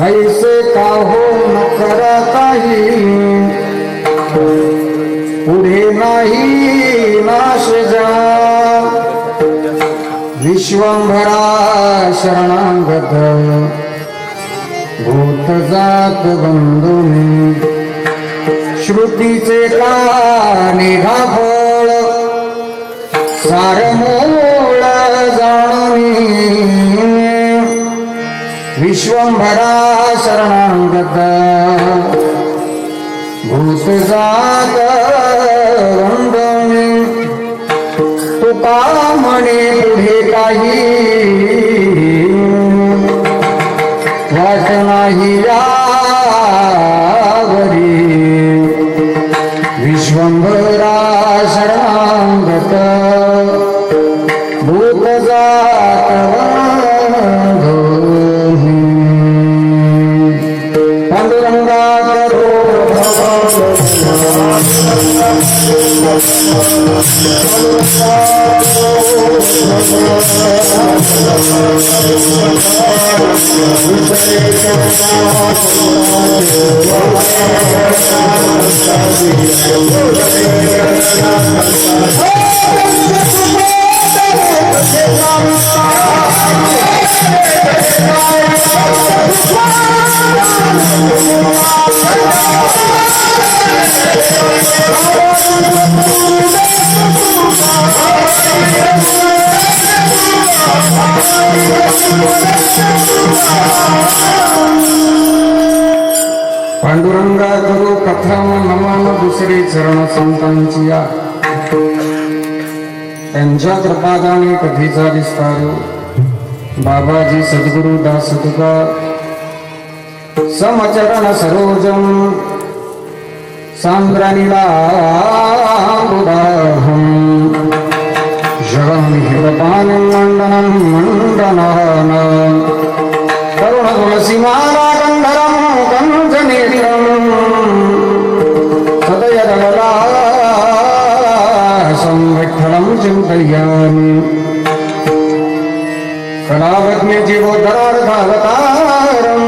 ऐसे का हो न करा काही पुढे नाही नाश जा विश्वंभरा शरणागत भूत जात बंधुनी श्रुतीचे कानी घाफळ सारमूळ जाणुनी विश्वंभरा शरणागत भूत जात बंधुनी तुका म्हणे पुढे काही वाट नाही यावरी विश्वंभरा शरणागत भूत जात बंधुनी पांडुरंगा करो पांडुरंगा गुरु प्रथम नमन दुसरे चरण संतांची या त्यांच्या कृपादाने कधीचा विस्तार बाबाजी सद्गुरु दास तुका समचरण सरोजम सांद्रानिलाबुदाहं जगं हिरपानं मंडनं मंडनान करुण तुलसीमाला कंधरं कंजनेत्रं सदयदललासं विठ्ठलं चिन्तयामि कलावज्ञ जीवोद्धरार्धावतारम्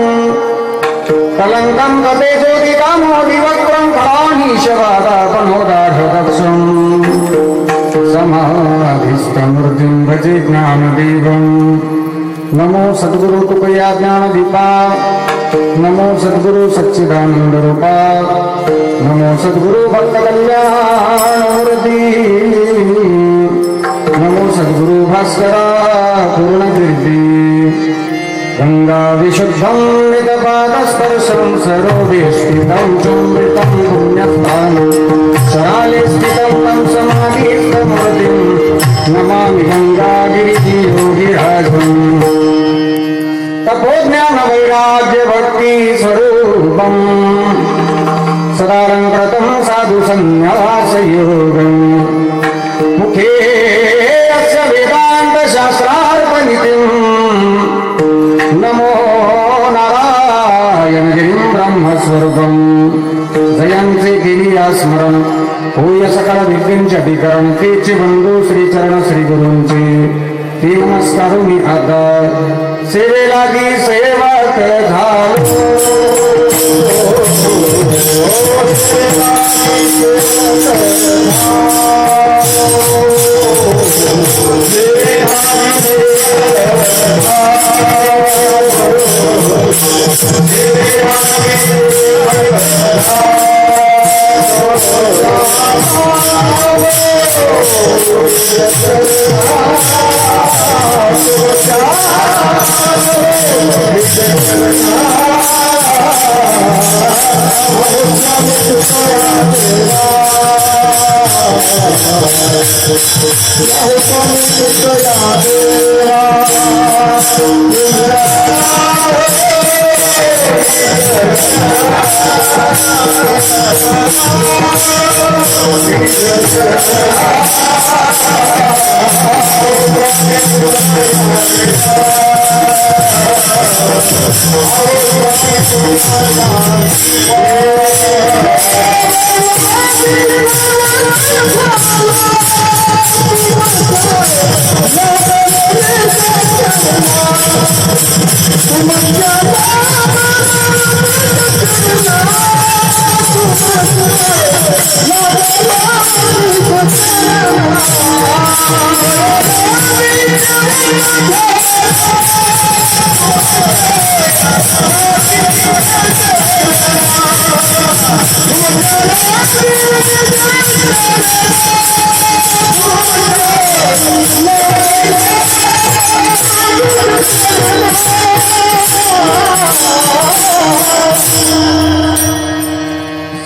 कलंकं गते ज्योतिकामोदिवक्त्रं फलानीशवादापनोदाढदक्षम् समाधिस्थमूर्तिं भजे ज्ञानदेवम् नमो सद्गुरु तुकया ज्ञानदीपा नमो सद्गुरु सच्चिदानंद रूपा नमो सद्गुरु भक्तकल्याणमूर्ती नमो सद्गुरु भास्करा पूर्णकीर्ती गंगा विशुद्धं नितपादस्पर्शं सरोदे स्थितं चुम्बितं पुण्यस्थानं शराले स्थितं तं समाधिस्थमूर्तिं नमामि गंगागिरियोगिराजम् तपोज्ञान वैराग्य भक्ति स्वरूपम् सदालङ्कृतं साधु संन्यासयोगम् मुखे अस्य वेदान्त शास्त्रार्पणितिम् नमो नारायण गिरिं ब्रह्मस्वरूपम् जयंचे केलिया स्मरण होय सकल विद्येंचे अधिकरण तेचे बंधू श्रीचरण श्री गुरूंचे ते नमस्कार मी आता सेवेलागी सेवक झालो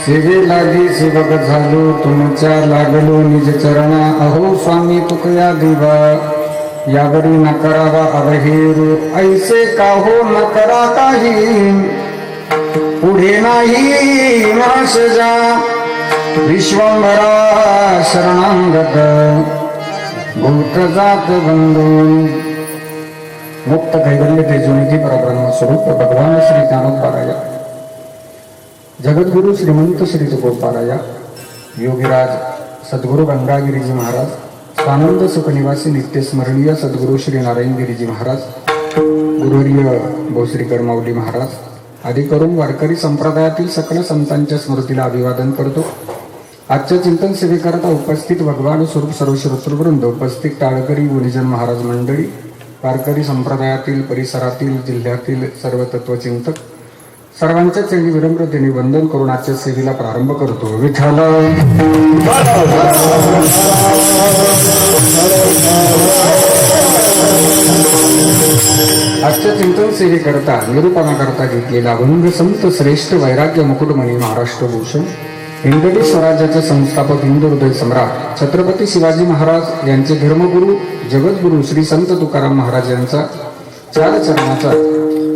सेवे लागी सेवक झालो तुमच्या लागलो निज चरणा अहो स्वामी तुकया दिवा यावरी न करावा अवहेर ऐसे का हो न करा काही पुढे नाही नाश जा विश्वंभरा शरणांगत भूत जात बंधून मुक्त कैवल्य तेजोनिधी परब्रह्म स्वरूप भगवान श्री ज्ञानोबाराया जगद्गुरु श्रीमंत श्री तुकोबाराया योगीराज सद्गुरु गंगागिरीजी महाराज स्वानंद सुखनिवासी नित्य स्मरणीय सद्गुरु श्री नारायणगिरीजी महाराज गुरुवर्य भोसरीकर माऊली महाराज आदी करून वारकरी संप्रदायातील सकल संतांच्या स्मृतीला अभिवादन करतो. आजच्या चिंतन सेवेकरता उपस्थित भगवान स्वरूप सर्व श्रोतृवृंद, उपस्थित टाळकरी गुणीजन महाराज मंडळी, वारकरी संप्रदायातील परिसरातील जिल्ह्यातील सर्व तत्वचिंतक सर्वांच्या चरणी विनम्रतेने वंदन करून आजच्या सेवेला प्रारंभ करतो. विठ्ठल आजच्या चिंतन सेवेकरता निरूपणाकरता घेतलेला अभंग संत श्रेष्ठ वैराग्य मुकुटमणी महाराष्ट्र भूषण हिंदवी स्वराज्याचे संस्थापक हिंदू हृदय सम्राट छत्रपती शिवाजी महाराज यांचे धर्मगुरु जगद्गुरु श्री संत तुकाराम महाराज यांचा 4 चरणाचा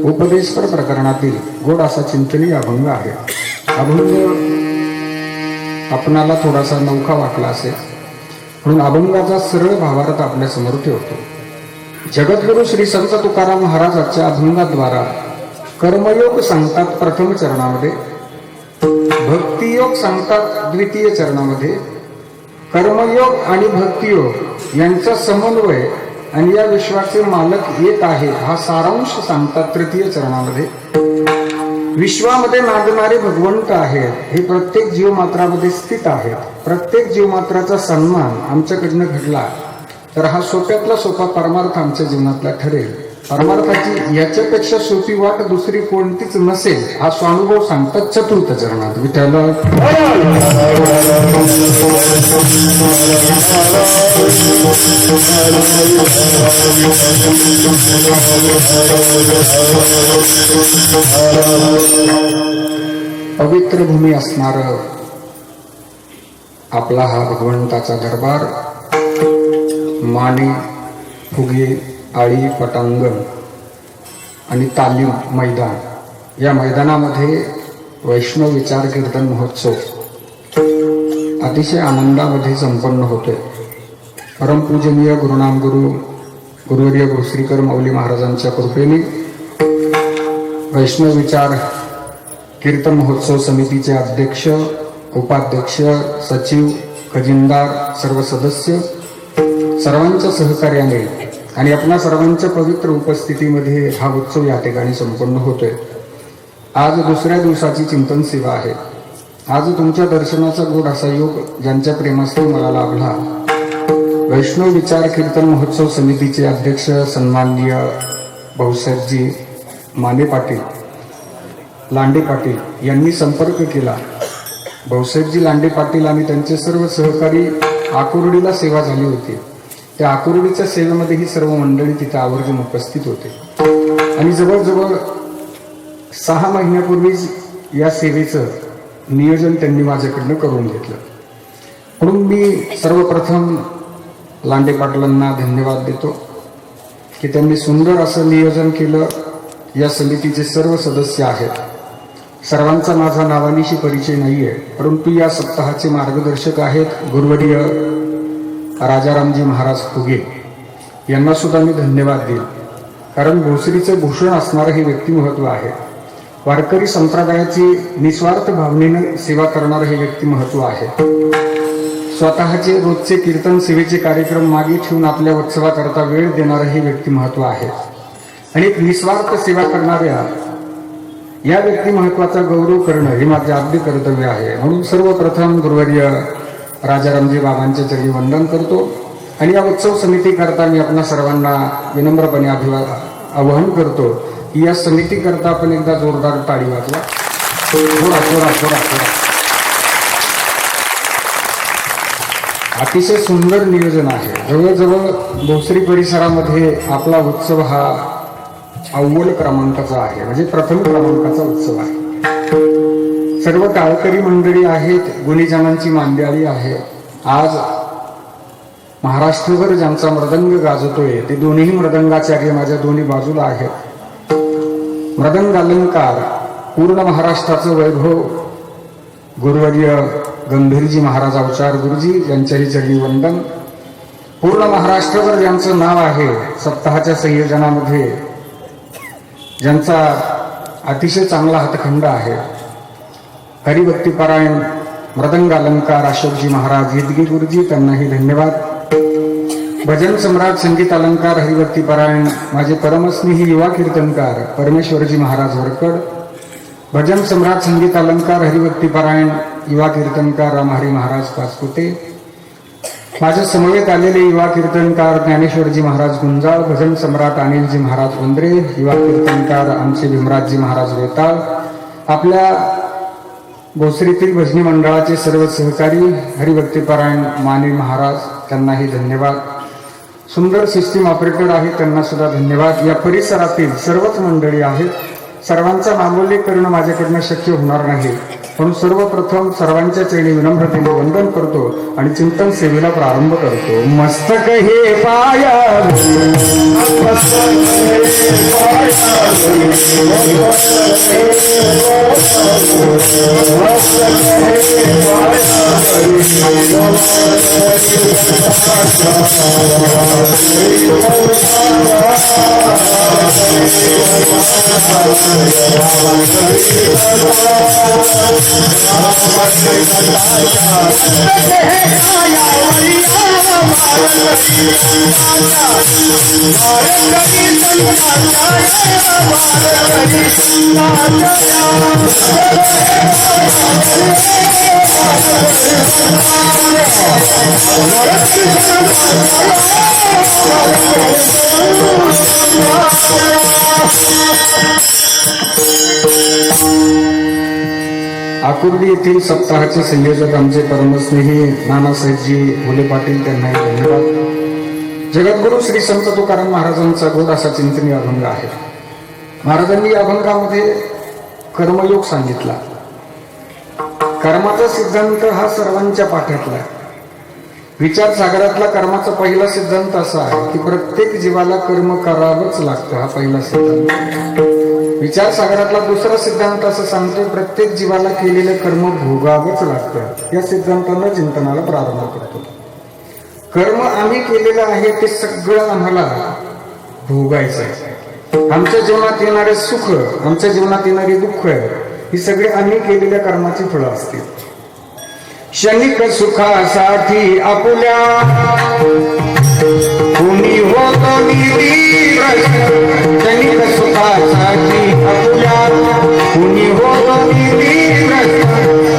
उपदेशपर प्रकरणातील गोड असा चिंतनीय अभंग आहे. अभंग आपणाला थोडासा नौखा वाटला असेल म्हणून अभंगाचा सरळ भावार्थ आपल्या समोर ठेवतो. जगद्गुरु श्री संत तुकाराम महाराजांच्या अभंगाद्वारा कर्मयोग सांगतात प्रथम चरणामध्ये, भक्तियोग सांगतात द्वितीय चरणामध्ये, कर्मयोग आणि भक्तियोग यांचा समन्वय आणि या विश्वाचे मालक एक आहे हा सारांश सांगतात तृतीय चरणामध्ये. विश्वामध्ये नांदणारे भगवंत आहेत, हे प्रत्येक जीवमात्रामध्ये स्थित आहेत. प्रत्येक जीवमात्राचा सन्मान आमच्याकडनं घडला तर हा सोप्यातला सोपा परमार्थ आमच्या जीवनातला ठरेल. परमार्थाची याच्यापेक्षा सोपी वाट दुसरी कोणतीच नसेल हा स्वानुभव सांगतात चतुर्थ चरणात. विठ्ठल पवित्र भूमी असणार आपला हा भगवंताचा दरबार, माने, फुगे, आळी, पटांगण आणि तालीम मैदान, या मैदानामध्ये वैष्णव विचार कीर्तन महोत्सव अतिशय आनंदामध्ये संपन्न होतोय. परमपूजनीय गुरुनाम गुरुवर्य भोसरीकर माऊली महाराजांच्या कृपेने वैष्णव विचार कीर्तन महोत्सव समितीचे अध्यक्ष, उपाध्यक्ष, सचिव, खजिनदार, सर्व सदस्य सर्वांच्या सहकार्याने आणि आपल्या सर्वांच्या पवित्र उपस्थितीमध्ये हा उत्सव या ठिकाणी संपन्न होतोय. आज दुसऱ्या दिवसाची चिंतन सेवा आहे. आज तुमच्या दर्शनाचा गोड असा योग ज्यांच्या प्रेमास्त्र मला लाभला, वैष्णव विचार कीर्तन महोत्सव समितीचे अध्यक्ष सन्माननीय भाऊसाहेबजी माने पाटील, लांडे पाटील यांनी संपर्क केला. भाऊसाहेबजी लांडे पाटील आणि त्यांचे सर्व सहकारी आकुर्डीला सेवा झाली होती. त्या आकुर्डीच्या सेवेमध्ये ही सर्व मंडळी तिथे आवर्जून उपस्थित होते आणि जवळजवळ 6 महिन्यापूर्वीच या सेवेचं नियोजन त्यांनी माझ्याकडनं करून घेतलं. म्हणून मी सर्वप्रथम लांडे पाटलांना धन्यवाद देतो की त्यांनी सुंदर असं नियोजन केलं. या समितीचे सर्व सदस्य आहेत, सर्वांचा माझा नावानिशी परिचय नाहीये, परंतु या सप्ताहाचे मार्गदर्शक आहेत गुरुवर्य राजारामजी महाराज फुगे, यांना सुद्धा मी धन्यवाद देईल. कारण भोसरीचं भूषण असणारं हे व्यक्तिमत्व आहे. वारकरी संप्रदायाची निस्वार्थ भावनेने सेवा करणारं हे व्यक्तिमत्व आहे. स्वतःचे रोजचे कीर्तन सेवेचे कार्यक्रम मागे ठेवून आपल्या उत्सवाकरता वेळ देणारं हे व्यक्तिमत्व आहे. आणि एक निस्वार्थ सेवा करणाऱ्या या व्यक्तिमत्वाचा गौरव करणं हे माझे आद्य कर्तव्य आहे. म्हणून सर्वप्रथम गुरुवर्य राजारामजी बाबांच्या चरणी वंदन करतो आणि या उत्सव समितीकरता मी आपल्या सर्वांना विनम्रपणे आवाहन करतो की या समितीकरता आपण एकदा जोरदार टाळी वाजवा. थोडा थोडा थोडा थोडा अतिशय सुंदर नियोजन आहे. जवळजवळ भोसरी परिसरामध्ये आपला उत्सव हा अव्वल क्रमांकाचा आहे, म्हणजे प्रथम क्रमांकाचा उत्सव आहे. सर्व टाळकरी मंडळी आहेत, गुणीजनांची मांदियाळी आहे. आज महाराष्ट्रभर ज्यांचा मृदंग गाजतोय ते दोन्ही मृदंगाचार्य माझ्या दोन्ही बाजूला आहेत. मृदंग अलंकार पूर्ण महाराष्ट्राचं वैभव गुरुवर्य गंभीरजी महाराज अवचार गुरुजी यांच्याही चरणी वंदन. पूर्ण महाराष्ट्रभर ज्यांचं नाव आहे, सप्ताहाच्या संयोजनामध्ये ज्यांचा अतिशय चांगला हातखंड आहे, हरिभक्तीपरायण मृदंग अलंकार अशोकजी महाराज हिदगी गुरुजी, त्यांनाही धन्यवाद. भजन सम्राट संगीत अलंकार हरिभक्तीपरायण माझे परमस्नेही युवा कीर्तनकार परमेश्वरजी महाराज वरकड. भजन सम्राट संगीत अलंकार हरिभक्तीपरायण युवा कीर्तनकार रामहरी महाराज पाचपुते. माझ्या समवेत आलेले युवा कीर्तनकार ज्ञानेश्वरजी महाराज गुंजाळ. भजन सम्राट अनिलजी महाराज उंद्रे. युवा कीर्तनकार आमचे भीमराजजी महाराज वेताळ. आपल्या भोसरीतील भजनी मंडळाचे सर्व सहकारी हरिभक्तीपरायण माने महाराज, त्यांनाही धन्यवाद. सुंदर सिस्टीम ऑपरेटर आहेत, त्यांना सुद्धा धन्यवाद. या परिसरातील सर्वच मंडळी आहेत. सर्वांचा नामोल्लेख करणं माझ्याकडनं शक्य होणार नाही, म्हणून सर्वप्रथम सर्वांच्या चरणी विनम्रतेने वंदन करतो आणि चिंतन सेवेला प्रारंभ करतो. मस्तक हे पाया आकुर्डी येथील सप्ताहाचे संयोजक आमचे परमस्नेही नानासाहेबजी हुले पाटील, त्यांनाही धन्यवाद. जगद्गुरु श्री संत तुकाराम महाराजांचा गोड असा चिंतनीय अभंग आहे. महाराजांनी या अभंगामध्ये कर्मयोग सांगितला. कर्माचा सिद्धांत हा सर्वांच्या पाठ्यातला आहे. विचारसागरातला कर्माचा पहिला सिद्धांत असा आहे की प्रत्येक जीवाला कर्म करावंच लागतं, हा पहिला सिद्धांत. विचारसागरातला दुसरा सिद्धांत असं सांगतो प्रत्येक जीवाला केलेलं कर्म भोगावंच लागतं. या सिद्धांतानं चिंतनाला प्रारंभ करतो. कर्म आम्ही केलेलं आहे ते सगळं आम्हाला भोगायचं आहे. आमच्या जीवनात येणारे सुख, आमच्या जीवनात येणारी दुःख, ही सगळे आम्ही केलेल्या कर्माची फळं असतील. क्षणिक सुखासाठी आपुल्या कोणी होतो निधीर. क्षणिक सुखासाठी आपुल्या कोणी होतो निधीर.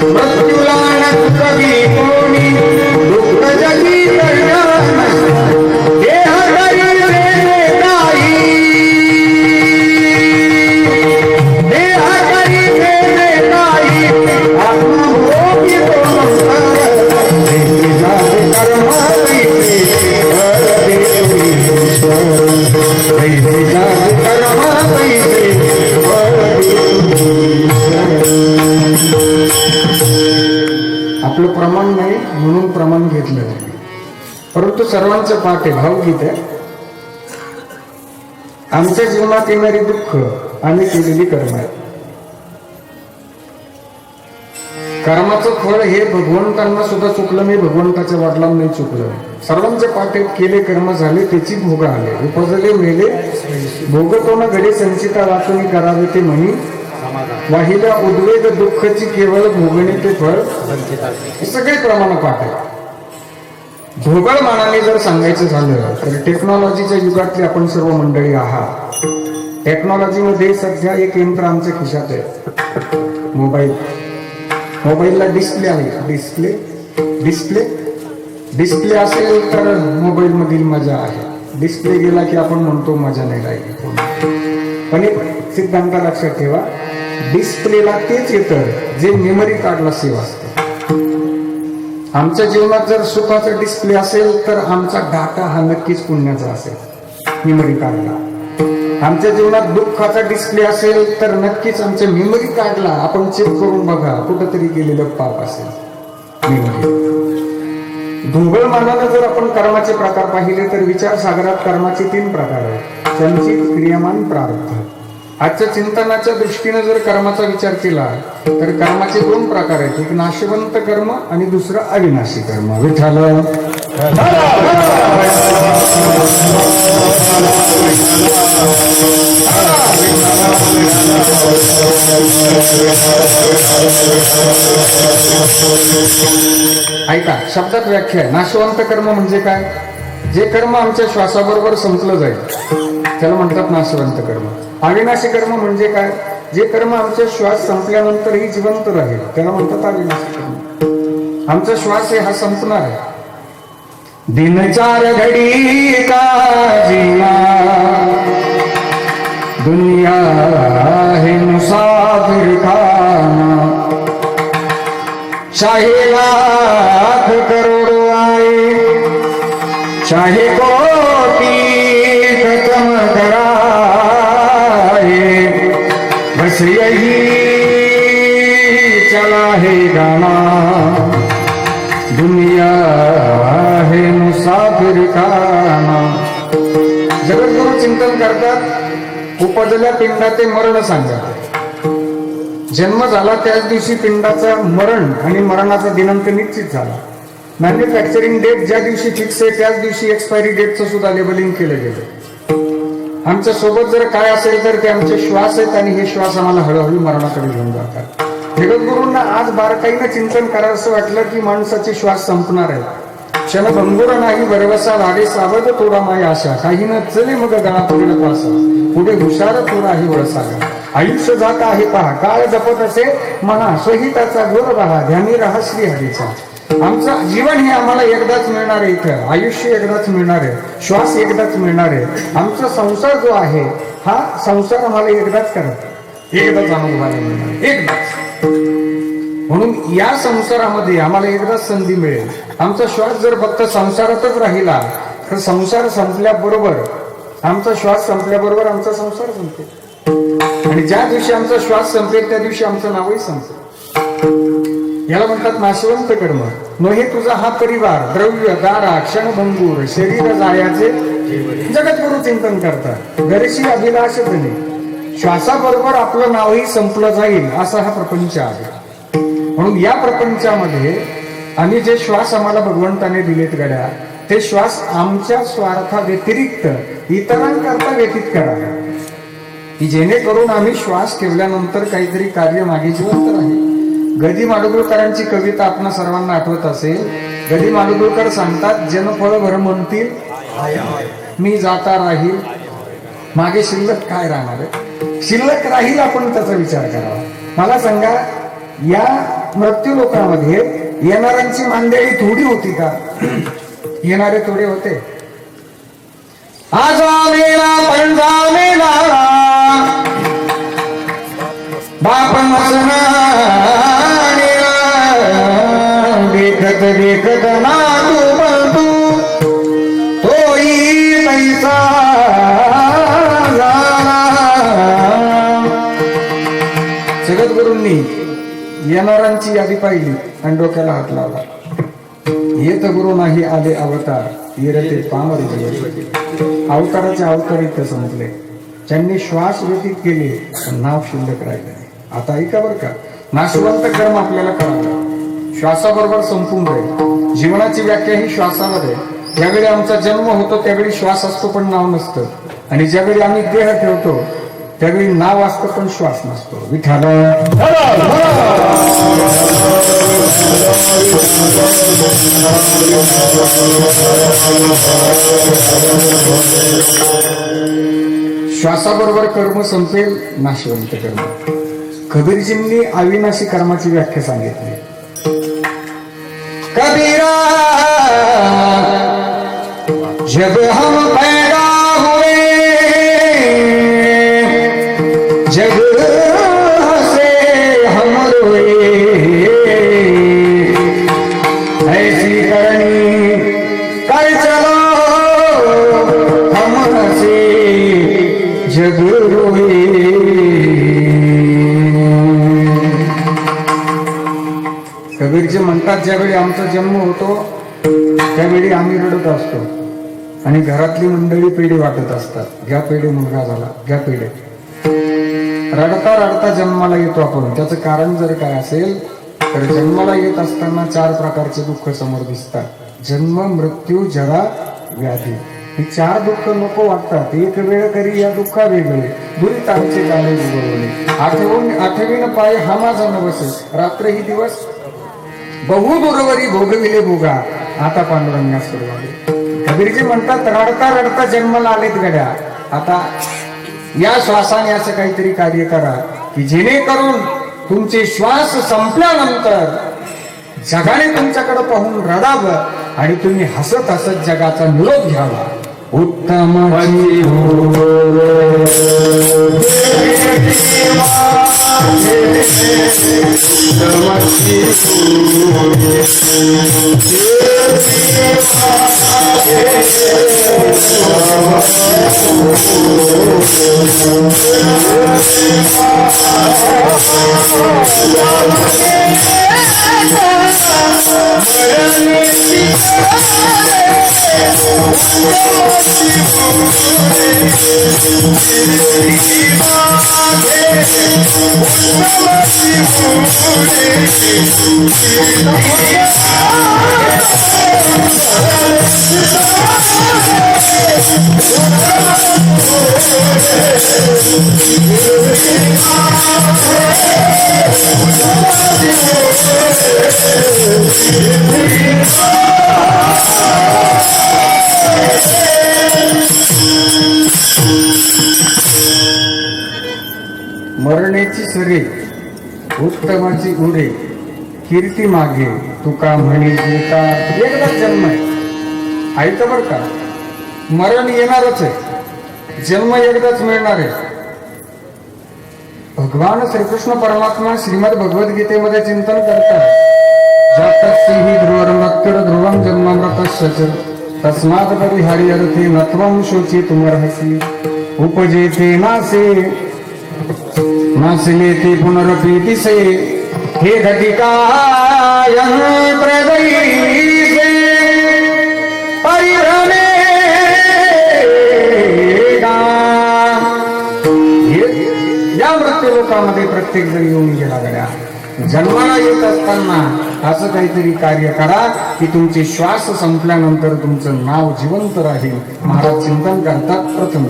मृत्यूला कवी कोणी दुःख जगी देह करी काही, देह करी काही आत्मभोगी आपलं प्रमाण नाही म्हणून प्रमाण घेतलं नाही, परंतु सर्वांचं पाठ आहे, भावगीत आहे. आमच्या जीवनात येणारी दुःख आम्ही केलेली कर्म आहे. कर्माचं फळ हे भगवंतांना सुद्धा चुकलं नाही, भगवंताच्या वडिलांना नाही चुकलं. सर्वांच्या पाठीत केले कर्म झाले, त्याची भोग आले. उपजले मेले भोगतो न घडे संचिता वाचून करावे ते म्हणी. वाहिल्या उद्वेग दुःखची केवळ भोगणे ते फळ. हे सगळे प्रमाण पाठ आहे. भोगळ मानाने जर सांगायचं झालं तर टेक्नॉलॉजीच्या युगातली आपण सर्व मंडळी आहात. टेक्नॉलॉजीमध्ये सध्या एक यंत्र आमच्या खिशात आहे, मोबाईल. मोबाईलला डिस्प्ले आहे. डिस्प्ले डिस्प्ले डिस्प्ले असेल तर मोबाईल मधील मजा आहे. डिस्प्ले गेला की आपण म्हणतो मजा नाही राहिली. पण एक सिद्धांत लक्षात ठेवा, डिस्प्लेला तेच येतं जे मेमरी कार्डला सेव्ह असतं. आमच्या जीवनात जर सुखाचा डिस्प्ले असेल तर आमचा डाटा हा नक्कीच पुण्याचा असेल, मेमरी कार्डला. आमच्या जीवनात दुःखाचा डिस्प्ले असेल तर नक्कीच आमच्या मेमरी कार्डला आपण चेक करून बघा, कुठंतरी गेलेलं पाप असेल मेमरी. ढोबळ मानानं जर आपण कर्माचे प्रकार पाहिले तर विचार सागरात कर्माचे 3 प्रकार आहेत: संचित, क्रियामान, प्रारब्ध. आजच्या चिंतनाच्या दृष्टीने जर कर्माचा विचार केला तर कर्माचे 2 प्रकार आहेत: एक नाशवंत कर्म आणि दुसरं अविनाशी कर्म. विठ्ठल ऐका, शब्दात व्याख्या आहे. नाशवंत कर्म म्हणजे काय? जे कर्म आमच्या श्वासाबरोबर संपलं जाईल त्याला म्हणतात नाशवंत कर्म. अविनाशी कर्म म्हणजे काय? जे कर्म आमचे श्वास संपल्यानंतरही जिवंत राहील त्याला म्हणतात अविनाशी कर्म. आमचा श्वास हा संपणार आहे. दिन 4 घड़ी का जीना, दुनिया है मुसाफिर खाना, चाहे लाख करोड़ आए, चाहे कोटि खत्म कराए, बस यही चला है गाना, दुनिया है मुसाफिर खाना. जगद्गुरु चिंतन करतात, उपजल्या पिंडाचे मरण सांगतात. जन्म झाला त्याच दिवशी पिंडाचा मरण आणि मरणाचा दिनांक निश्चित झाला. मॅन्युफॅक्चरिंग डेट ज्या दिवशी फिक्स आहे त्याच दिवशी एक्सपायरी डेटचं सुद्धा लेबलिंग केलं गेलं. आमच्या सोबत जर काय असेल तर ते आमचे श्वास आहेत आणि हे श्वास आम्हाला हळूहळू मरणाकडे घेऊन जातात. जगद्गुरूंना आज बारकाईनं चिंतन करावं असं वाटलं की माणसाचे श्वास संपणार आहे. क्षणभंगुर नाही भरवसा वाढे सावध थोडा माय आशा, काही न चले मग गळा पुढे पासा, पुढे हुशार थोडा आहे वळसागा. आयुष्य जात आहे पहा, काळ जपत असे महा, स्वहिताचा घोर रहा, ध्यानी रहा श्री हरीचा. आमचं जीवन हे आम्हाला एकदाच मिळणार आहे. इथं आयुष्य एकदाच मिळणार आहे, श्वास एकदाच मिळणार आहे. आमचा संसार जो आहे हा संसार आम्हाला एकदाच करत, एकदाच अनुभवायला मिळणार, एकदाच. म्हणून या संसारामध्ये आम्हाला एकदाच संधी मिळेल. आमचा श्वास जर फक्त संसारातच राहिला तर संसार संपल्याबरोबर, आमचा श्वास संपल्याबरोबर आमचा संसार संपेल. आणि ज्या दिवशी आमचा श्वास संपेल त्या दिवशी आमचं नावही संपेल. याला म्हणतात नाशवंत कर्म. नोहे तुझा हा परिवार, द्रव्य दारा क्षणभंगूर, शरीर जायाचे जगद्गुरु चिंतन करतात. घरशी अभिलाष धने, श्वासाबरोबर आपलं नावही संपलं जाईल असा हा प्रपंच आहे. म्हणून या प्रपंचामध्ये आम्ही जे श्वास आम्हाला भगवंताने दिलेत गड्या, ते श्वास आमच्या स्वार्था व्यतिरिक्त इतरांकरता व्यतीत करावे, की जेणेकरून आम्ही श्वास ठेवल्यानंतर काहीतरी कार्य मागे जिवंत राहील. गदी माडगुळकरांची कविता आपण सर्वांना आठवत असेल. गदी माडगुळकर सांगतात, जनफळ भर म्हणतील मी जाता राहील, मागे शिल्लक काय राहणार आहे? शिल्लक राहील आपण त्याचा विचार करावा. मला सांगा, या मृत्यू लोकांमध्ये येणाऱ्यांची मांदेळी थोडी होती का? येणारे थोडे होते. आज मेला पंजा मेला बाप मसना देखत देखत ना तू बंधू तोही पैसा जगद्गुरूंनी येणाऱ्यांची यादी पाहिली आणि डोक्याला हात लावला. येत गुरु नाही आले अवतार, येरते पामर अवताराचे अवतार इथं संपले. ज्यांनी श्वास व्यतीत केले पण नाव शिल्लक राहिले. आता ऐका बरं का, नाशवंत कर्म आपल्याला करावं, श्वासाबरोबर संपून जाईल. जीवनाची व्याख्या ही श्वासावर आहे. ज्यावेळी आमचा जन्म होतो त्यावेळी श्वास असतो पण नाव नसतं, आणि ज्यावेळी आम्ही देह ठेवतो त्यावेळी नाव असतं पण श्वास नसतो. विठाला श्वासाबरोबर कर्म संपेल, नाशवंत कर्म. कबीरजींनी अविनाशी कर्माची व्याख्या सांगितली. कबीरा जब हम पैदा हुए जग से हम रोए, जग रोए. कबीरजी म्हणतात ज्यावेळी आमचा जन्म होतो त्यावेळी आम्ही रडत असतो आणि घरातली मंडळी पेढे वाटत असतात. घ्या पेढे, मुलगा झाला, घ्या पेढे. रडता रडता जन्माला येतो आपण. त्याचं कारण जर काय असेल तर जन्माला येत असताना 4 प्रकारचे दुःख समोर दिसतात. जन्म, मृत्यू, जरा, व्याधी. ही 4 दुःख नको वाटतात. एक वेळ करी या दुःखा वेगळे, दुरीत आमचे गाणे उगवले. आठवीन पाय हा माझा नवस, रात्र ही दिवस बहु दूरवरी भोगविले भोगा, आता पांडुरंगास सोडवाले. कबीरजी म्हणतात रडता रडता जन्माला आलेत गड्या. आता या श्वासाने असं काहीतरी कार्य करा की जेणेकरून तुमचे श्वास संपल्यानंतर जगाने तुमच्याकडे पाहून रडावं आणि तुम्ही हसत हसत जगाचा निरोप घ्यावा. उत्तम मरण्याची सरे उत्तमाची उरे, कीर्ती मागे तुका म्हणे गीता. एकदाच जन्म आहे, ऐकतं बर का. मरण येणारच आहे, जन्म एकदाच मिळणार आहे. भगवान श्रीकृष्ण परमात्मा श्रीमद भगवद्गीतेमध्ये चिंतन करतात. जातस्यहि ध्रुवमृत्युर ध्रुवं जन्ममृतस्य तस्मात् परिहारी अर्थे नत्वं शोचितुमर्हसि. उपजेते नासे नासिले ते पुनरपीतिसे, हे घटिकाय प्रदैसे परिभ्रमे गा. या मृत्यू लोकामध्ये प्रत्येक जण येऊन गेला गड्या. जन्माला येत असताना असं काहीतरी कार्य करा की तुमचे श्वास संपल्यानंतर तुमचं नाव जिवंत राहील. महाराज चिंतन करतात. प्रथम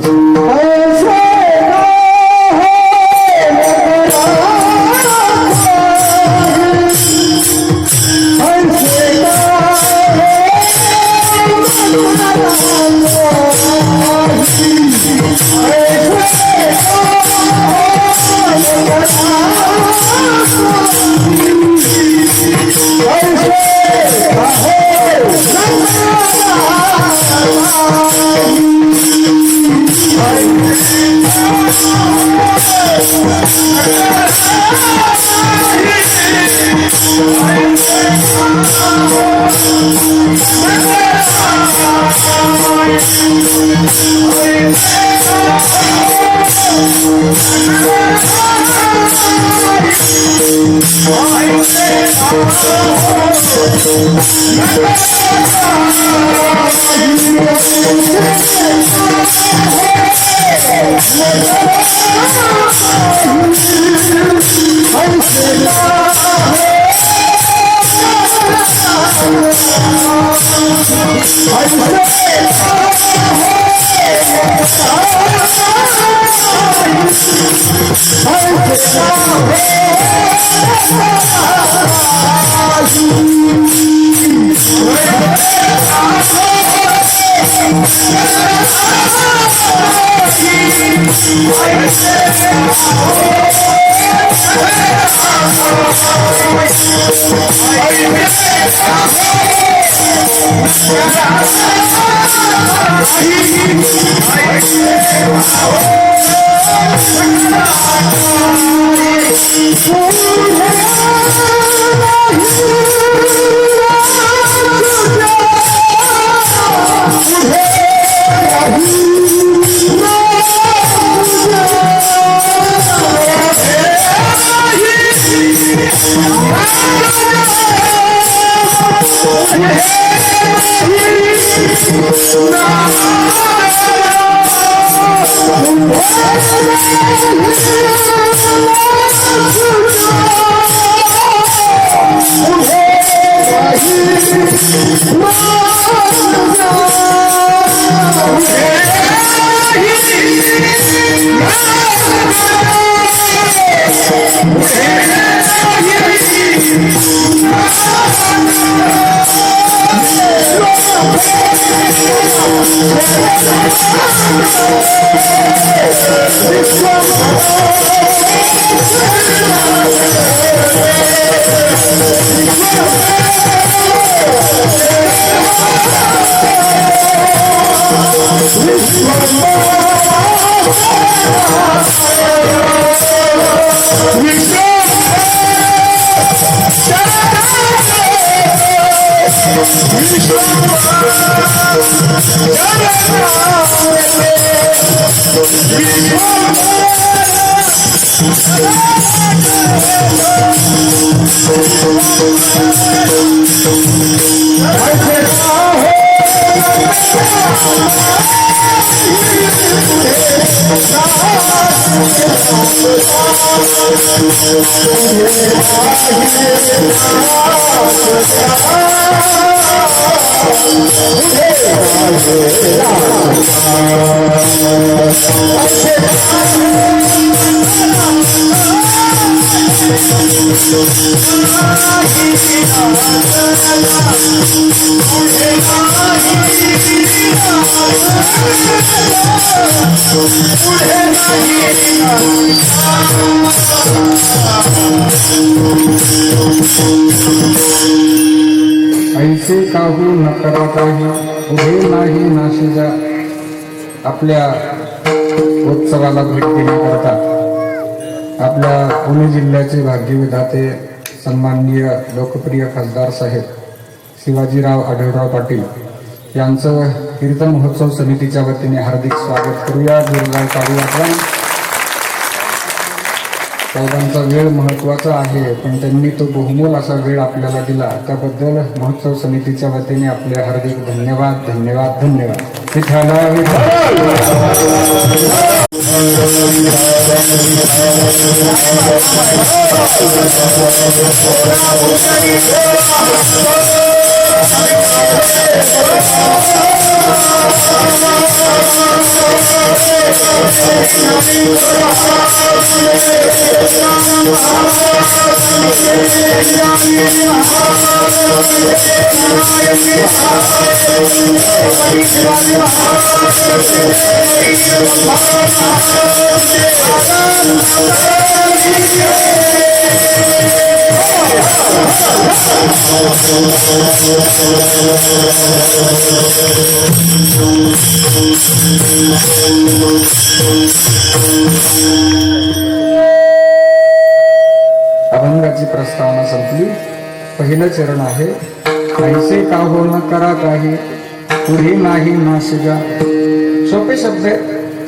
ऐसे काहू न करा काही उभे नाही नाशिजा. आपल्या उत्सवाला भेट देण्याकरता आपल्या पुणे जिल्ह्याचे भाग्यविधाते सन्माननीय लोकप्रिय खासदार साहेब शिवाजीराव आढळराव पाटील यांचं कीर्तन महोत्सव समितीच्या वतीने हार्दिक स्वागत करूया. जोरदार टाळी वाजवा. साहेबांचा वेळ महत्त्वाचा आहे, पण त्यांनी तो बहुमोल असा वेळ आपल्याला दिला त्याबद्दल महोत्सव समितीच्या वतीने आपले हार्दिक धन्यवाद धन्यवाद धन्यवाद. विठ्ठल अभंगाची प्रस्तावना संपली. पहिलं चरण आहे ऐसे का हो न करा काही पुढे नाही नाशिजा. सोपे शब्द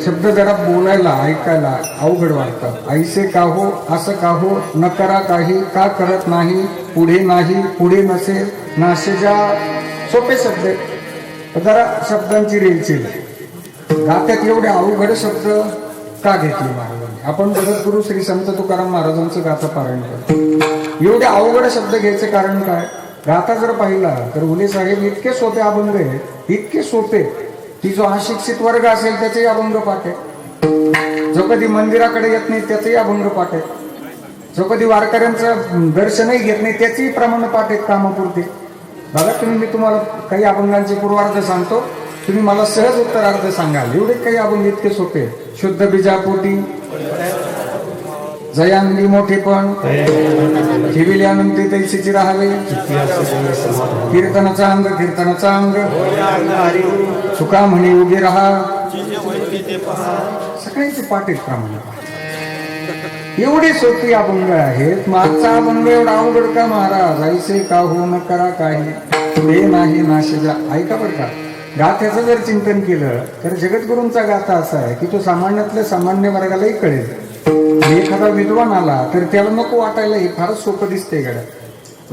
शब्द जरा बोलायला ऐकायला अवघड वाटतात. ऐसे का हो, असं का हो, न करा काही, का करत नाही, पुढे नाही, पुढे नसे, नाशिजा. सोपे शब्द जरा शब्दांची रेलचेल. गात्यात एवढे अवघड शब्द का घेतले महाराजांनी? आपण जगद्गुरु श्री संत तुकाराम महाराजांचं गाथा पारायण करतो. एवढे अवघड शब्द घ्यायचे कारण काय? गाथा जर पाहिला तर उले साहेब इतके सोपे अभंग आहे, इतके सोपे की जो अशिक्षित वर्ग असेल त्याचेही अभंग पाठ आहे. जो कधी मंदिराकडे येत नाही त्याचेही अभंग पाठ आहे. जो कधी वारकऱ्यांचं दर्शनही घेत नाही त्याचेही प्रमाण पाठ आहेत कामापुरते. बघा तुम्ही, मी तुम्हाला काही अभंगांचे पूर्वार्ध सांगतो, तुम्ही मला सहज उत्तरार्ध सांगाल. एवढे काही अभंग इतके सोपे. शुद्ध बीजापोटी जयांनी मोठे पण ठेविल्यानंतर तैसीची राहावे. कीर्तनाचा अंग कीर्तनाचा अंग चुका म्हणे उभे राहा. सगळ्यांचे पाठ प्रमाणे एवढे सोपे अभंग आहेत. मागचा अभंग एवढा अवघड का महाराज? ऐसे का हो न करा काही पुढे नाही नाशिजा. ऐका बरं का, गाथ्याचं जर चिंतन केलं तर जगद्गुरूंचा गाथा असा आहे की तो सामान्यातल्या सामान्य वर्गालाही कळेल. एखादा विद्वान आला तर त्याला नको वाटायला हे फारच सोपं दिसतंय गड्या.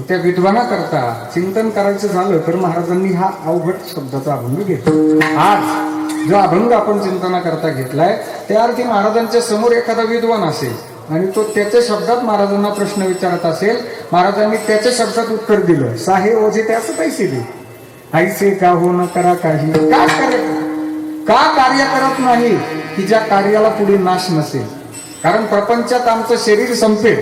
त्या विद्वाना करता चिंतन करायचं झालं तर महाराजांनी हा अवघड शब्दाचा अभंग घेतला. आज जो अभंग आपण चिंतना करता घेतलाय त्या अर्थी महाराजांच्या समोर एखादा विद्वान असेल आणि तो त्याच्या शब्दात महाराजांना प्रश्न विचारत असेल, महाराजांनी त्याच्या शब्दात उत्तर दिलं, साहे ओझे त्याच पैसे दे, ऐसे का हो न करा काही, का कार्य करत नाही की ज्या कार्याला पुढे नाश नसेल. कारण प्रपंचात आमचं शरीर संपेल,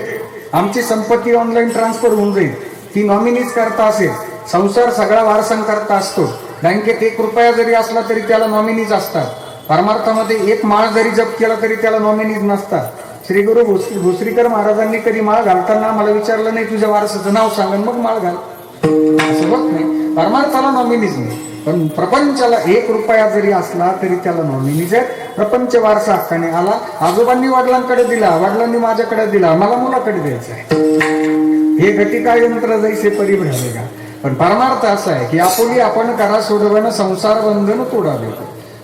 आमची संपत्ती ऑनलाईन ट्रान्सफर होऊन जाईल, ती नॉमिनीज करता असेल, संसार सगळा वारसन करता असतो, बँकेत 1 रुपया जरी असला तरी त्याला नॉमिनीज असतात, परमार्थामध्ये 1 माळ जरी जप केला तरी त्याला नॉमिनीज नसतात. श्री गुरु भोसरीकर महाराजांनी कधी माळ घालताना मला विचारलं नाही तुझ्या वारसाचं नाव सांग मग माळ घाल, असं होत नाही. परमार्थाला नॉमिनीज नाही, पण प्रपंचाला 1 रुपया जरी असला तरी त्याला नॉमिनीज आहे. प्रपंच वारसा हक्काने आला, आजोबांनी वडिलांकडे दिला, वडिलांनी माझ्याकडे दिला, मला मुलाकडे द्यायचा आहे. हे घटिका यंत्र जैसे परिभ्रमे का. पण परमार्थ असा आहे की आपुली आपण करा सोडवणं संसार बंधन तोडावे.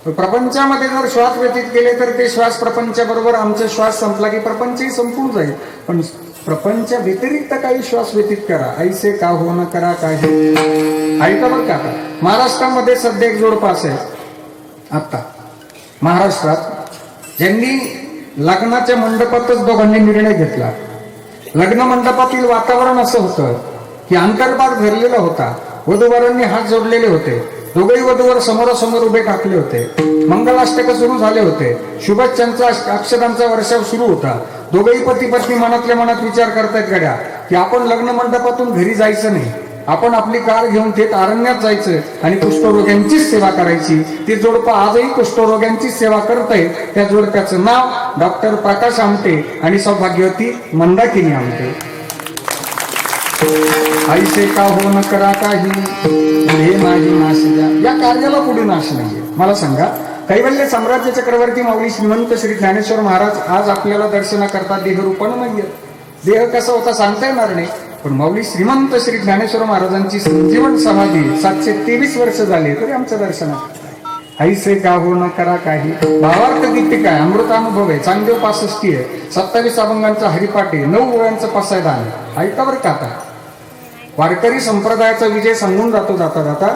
प्रपंचामध्ये जर श्वास व्यतीत केले तर ते श्वास प्रपंचाबरोबर आमचा श्वास संपला की प्रपंचही संपून जाईल. पण प्रपंच व्यतिरिक्त काही श्वास व्यतीत करा, ऐसे का हो न करा काही. ऐका बरं का, महाराष्ट्रामध्ये सध्या एक जोडपास आहे. आता महाराष्ट्रात ज्यांनी लग्नाच्या मंडपातच दोघांनी निर्णय घेतला. लग्न मंडपातील वातावरण असं होतं की अंतर्भाग धरलेला होता, वधूवरांनी हात जोडलेले होते, दोघेही वधूवर समोरासमोर उभे टाकले होते, मंगलाष्टक सुरू झाले होते, शुभेच्छांचा अक्षरांचा वर्षाव सुरू होता. दोघेही पती पत्नी मनातल्या मनात विचार करतायत गड्या की आपण लग्न मंडपातून घरी जायचं नाही, आपण आपली कार घेऊन थेट अरण्यात जायचं आणि कुष्ठरोग्यांचीच सेवा करायची. ते जोडपं आजही कुष्ठरोग्यांचीच सेवा करतंय. त्या जोडप्याचं नाव डॉक्टर प्रकाश आमटे आणि सौभाग्यवती मंदाकिनी आमटे. ऐसे का हो न करा काही, पुढे नाही नाश द्या. या कार्याला पुढे नाश नाहीये. मला सांगा, कैवल्य साम्राज्य चक्रवर्ती माऊली श्रीमंत श्री ज्ञानेश्वर महाराज आज आपल्याला दर्शनाकरता देहरूपण नाहीये. देह कसा होता सांगता येणार नाही, पण माऊली श्रीमंत श्री ज्ञानेश्वर महाराजांची संजीवन समाधी 723 वर्ष झाली तरी आमच्या दर्शनात. ऐसे का हो न करा काही. भावार्थ गीतिका आहे, अमृतानुभव आहे, चांगदेव 65 आहे, 27 अभंगांचा हरिपाठ आहे, 9 ओव्यांचं पसायदान आहे. ऐका बरं का, आता वारकरी संप्रदायाचा विजय सांगून जातो जाता जाता.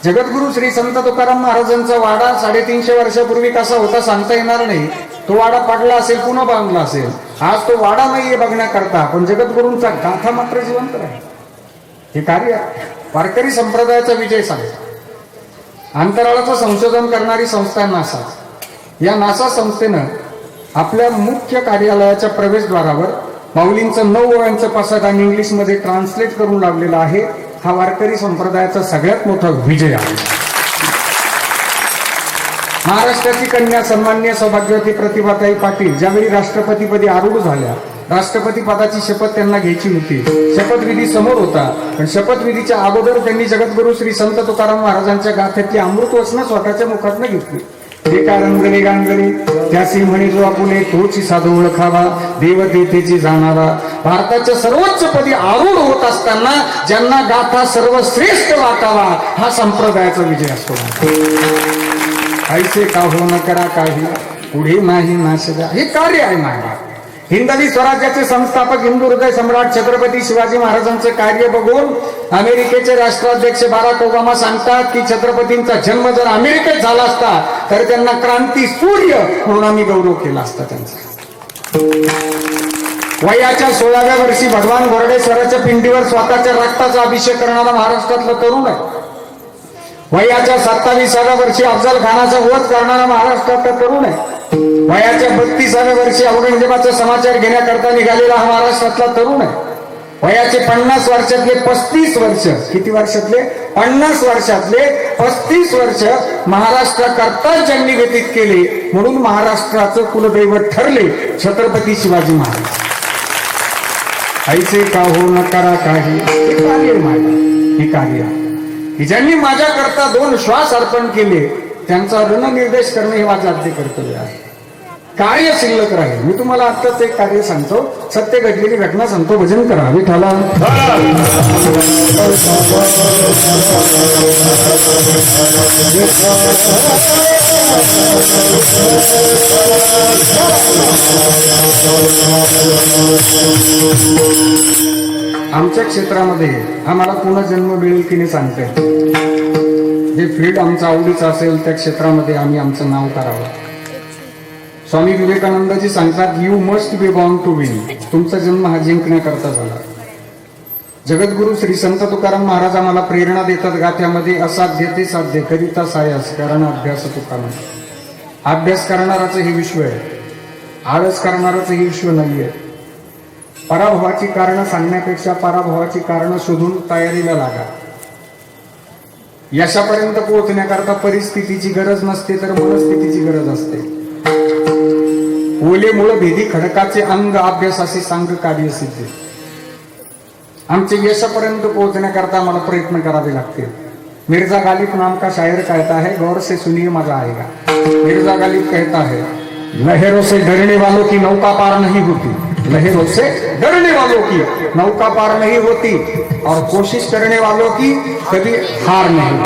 जगद्गुरु श्री संत तुकाराम महाराजांचा वाडा 350 वर्षापूर्वी कसा होता सांगता येणार नाही. तो वाडा पडला असेल, पुन्हा बांधला असेल. आज तो वाडा नाहीये बघण्याकरता, पण जगद्गुरूंचा गाथा मात्र जिवंत आहे. हे कार्य वारकरी संप्रदायाचा विजय सांगतो. अंतराळाचं संशोधन करणारी संस्था नासा. या नासा संस्थेनं आपल्या मुख्य कार्यालयाच्या प्रवेशद्वारावर माऊलींचं 9 ओव्यांचं पसायदान इंग्लिशमध्ये ट्रान्सलेट करून लावलेलं आहे. हा वारकरी संप्रदायाचा सगळ्यात मोठा विजय आहे. महाराष्ट्राची कन्या सन्माननीय सौभाग्यवती प्रतिभाताई पाटील ज्यावेळी राष्ट्रपतीपदी आरूढ झाल्या, राष्ट्रपती पदाची शपथ त्यांना घ्यायची होती. शपथविधी समोर होता, पण शपथविधीच्या अगोदर त्यांनी जगद्गुरु श्री संत तुकाराम महाराजांच्या गाथ्यातली अमृत वचनं स्वतःच्या मुखातनं घेतली. एका रंगणे गांगणे त्यासी म्हणे जो आपुले तोची साधू ओळखावा, देवतेची जाणावा. भारताच्या सर्वोच्च पदी आरूढ होत असताना ज्यांना गाथा सर्वश्रेष्ठ वाटावा, हा संप्रदायाचा विजय असतो. ऐसे का हो न करा काही, पुढे नाही नाश द्या. हे कार्य आहे माझ्या. हिंदवी स्वराज्याचे संस्थापक हिंदू हृदय सम्राट छत्रपती शिवाजी महाराजांचं कार्य बघून अमेरिकेचे राष्ट्राध्यक्ष बाराक ओबामा सांगतात की छत्रपतींचा जन्म जर अमेरिकेत झाला असता तर त्यांना क्रांती सूर्य म्हणून आम्ही गौरव केला असता त्यांचा. वयाच्या 16व्या वर्षी भगवान घोरडेश्वराच्या पिंडीवर स्वतःच्या रक्ताचा अभिषेक करणारा महाराष्ट्रातला तरुण आहे. वयाच्या 27व्या वर्षी अफजल खानाचा वध करणारा महाराष्ट्रातला तरुण आहे. वयाच्या 32व्या वर्षी औरंगजेबाचा समाचार घेण्याकरता निघालेला हा महाराष्ट्रातला तरुण आहे. वयाचे 50 वर्षातले 35 वर्ष, किती वर्षातले 50 वर्षातले 35 वर्ष महाराष्ट्राकरता ज्यांनी व्यतीत केले म्हणून महाराष्ट्राचं कुलदैवत ठरले छत्रपती शिवाजी महाराज. ऐसे का हो न करा काही. हे कार्य माझे, हे कार्य की ज्यांनी माझ्याकरता 2 श्वास अर्पण केले त्यांचा ऋणनिर्देश करणे हे माझं आद्य कर्तव्य आहे. कार्य शिल्लक राहील. मी तुम्हाला आत्ताच एक कार्य सांगतो, सत्य घडलेली घटना सांगतो. भजन करा विठाला. आमच्या क्षेत्रामध्ये आम्हाला पुन्हा जन्म मिळेल की नाही सांगताय. जे फील्ड आमचं आवडीचं असेल त्या क्षेत्रामध्ये आम्ही आमचं नाव करावं. स्वामी विवेकानंदजी सांगतात, you must be born to win. तुमचा जन्म हा जिंकण्याकरता झाला. जगद्गुरु श्री संत तुकाराम महाराज आम्हाला प्रेरणा देतात गाथ्यामध्ये, असाध्य ते साध्य करिता सायास कारण अभ्यास तुकाराम. अभ्यास करणाराचं हे विश्व आहे, आळस करणाराचं हे विश्व नाहीये. पराभवाची कारणं सांगण्यापेक्षा पराभवाची कारणं शोधून तयारीला लागा. यशापर्यंत पोहोचण्याकरता परिस्थितीची गरज नसते तर मनस्थितीची गरज असते. ओले मुळ भेदी खडकाचे अंग अभ्यास असे सांग कार्य सिद्धी. आमचे यशापर्यंत पोहोचण्याकरता आम्हाला प्रयत्न करावे लागतील. मिर्जा गालिब नाम का शायर कहता है, गौर से सुनिए मजा आएगा. मिर्जा गालिब कहता है, लहरों से डरने वालों की नौका पार नहीं होती, लहरों से डरने वालों की नौका पार नहीं होती और कोशिश करने वालों की कभी हार नहीं.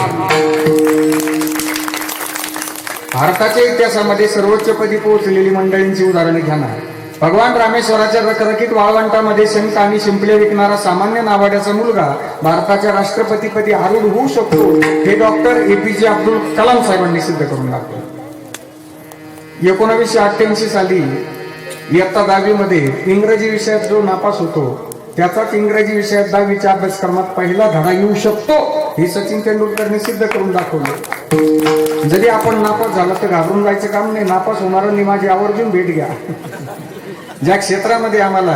भारताच्या इतिहासामध्ये सर्वोच्च पदी पोहोचलेली मंडळींची उदाहरणे घ्या ना. भगवान रामेश्वराच्या रखरखीत वाळवंटामध्ये शंख आणि शिंपले विकणारा सामान्य नावाड्याचा मुलगा भारताच्या राष्ट्रपतीपदी आरूढ होऊ शकतो हे डॉक्टर APJ अब्दुल कलाम साहेबांनी सिद्ध करून दाखवलं. 1988 साली इयत्ता 10वी मध्ये इंग्रजी विषयात जो नापास होतो त्याचाच इंग्रजी विषयात 10वीच्या अभ्यासक्रमात पहिला धडा येऊ शकतो हे सचिन तेंडुलकरने सिद्ध करून दाखवलं. जरी आपण नापास झाला तर घाबरून जायचं काम नाही. नापास होणाऱ्यांनी माझी आवर्जून भेट घ्या. ज्या क्षेत्रामध्ये आम्हाला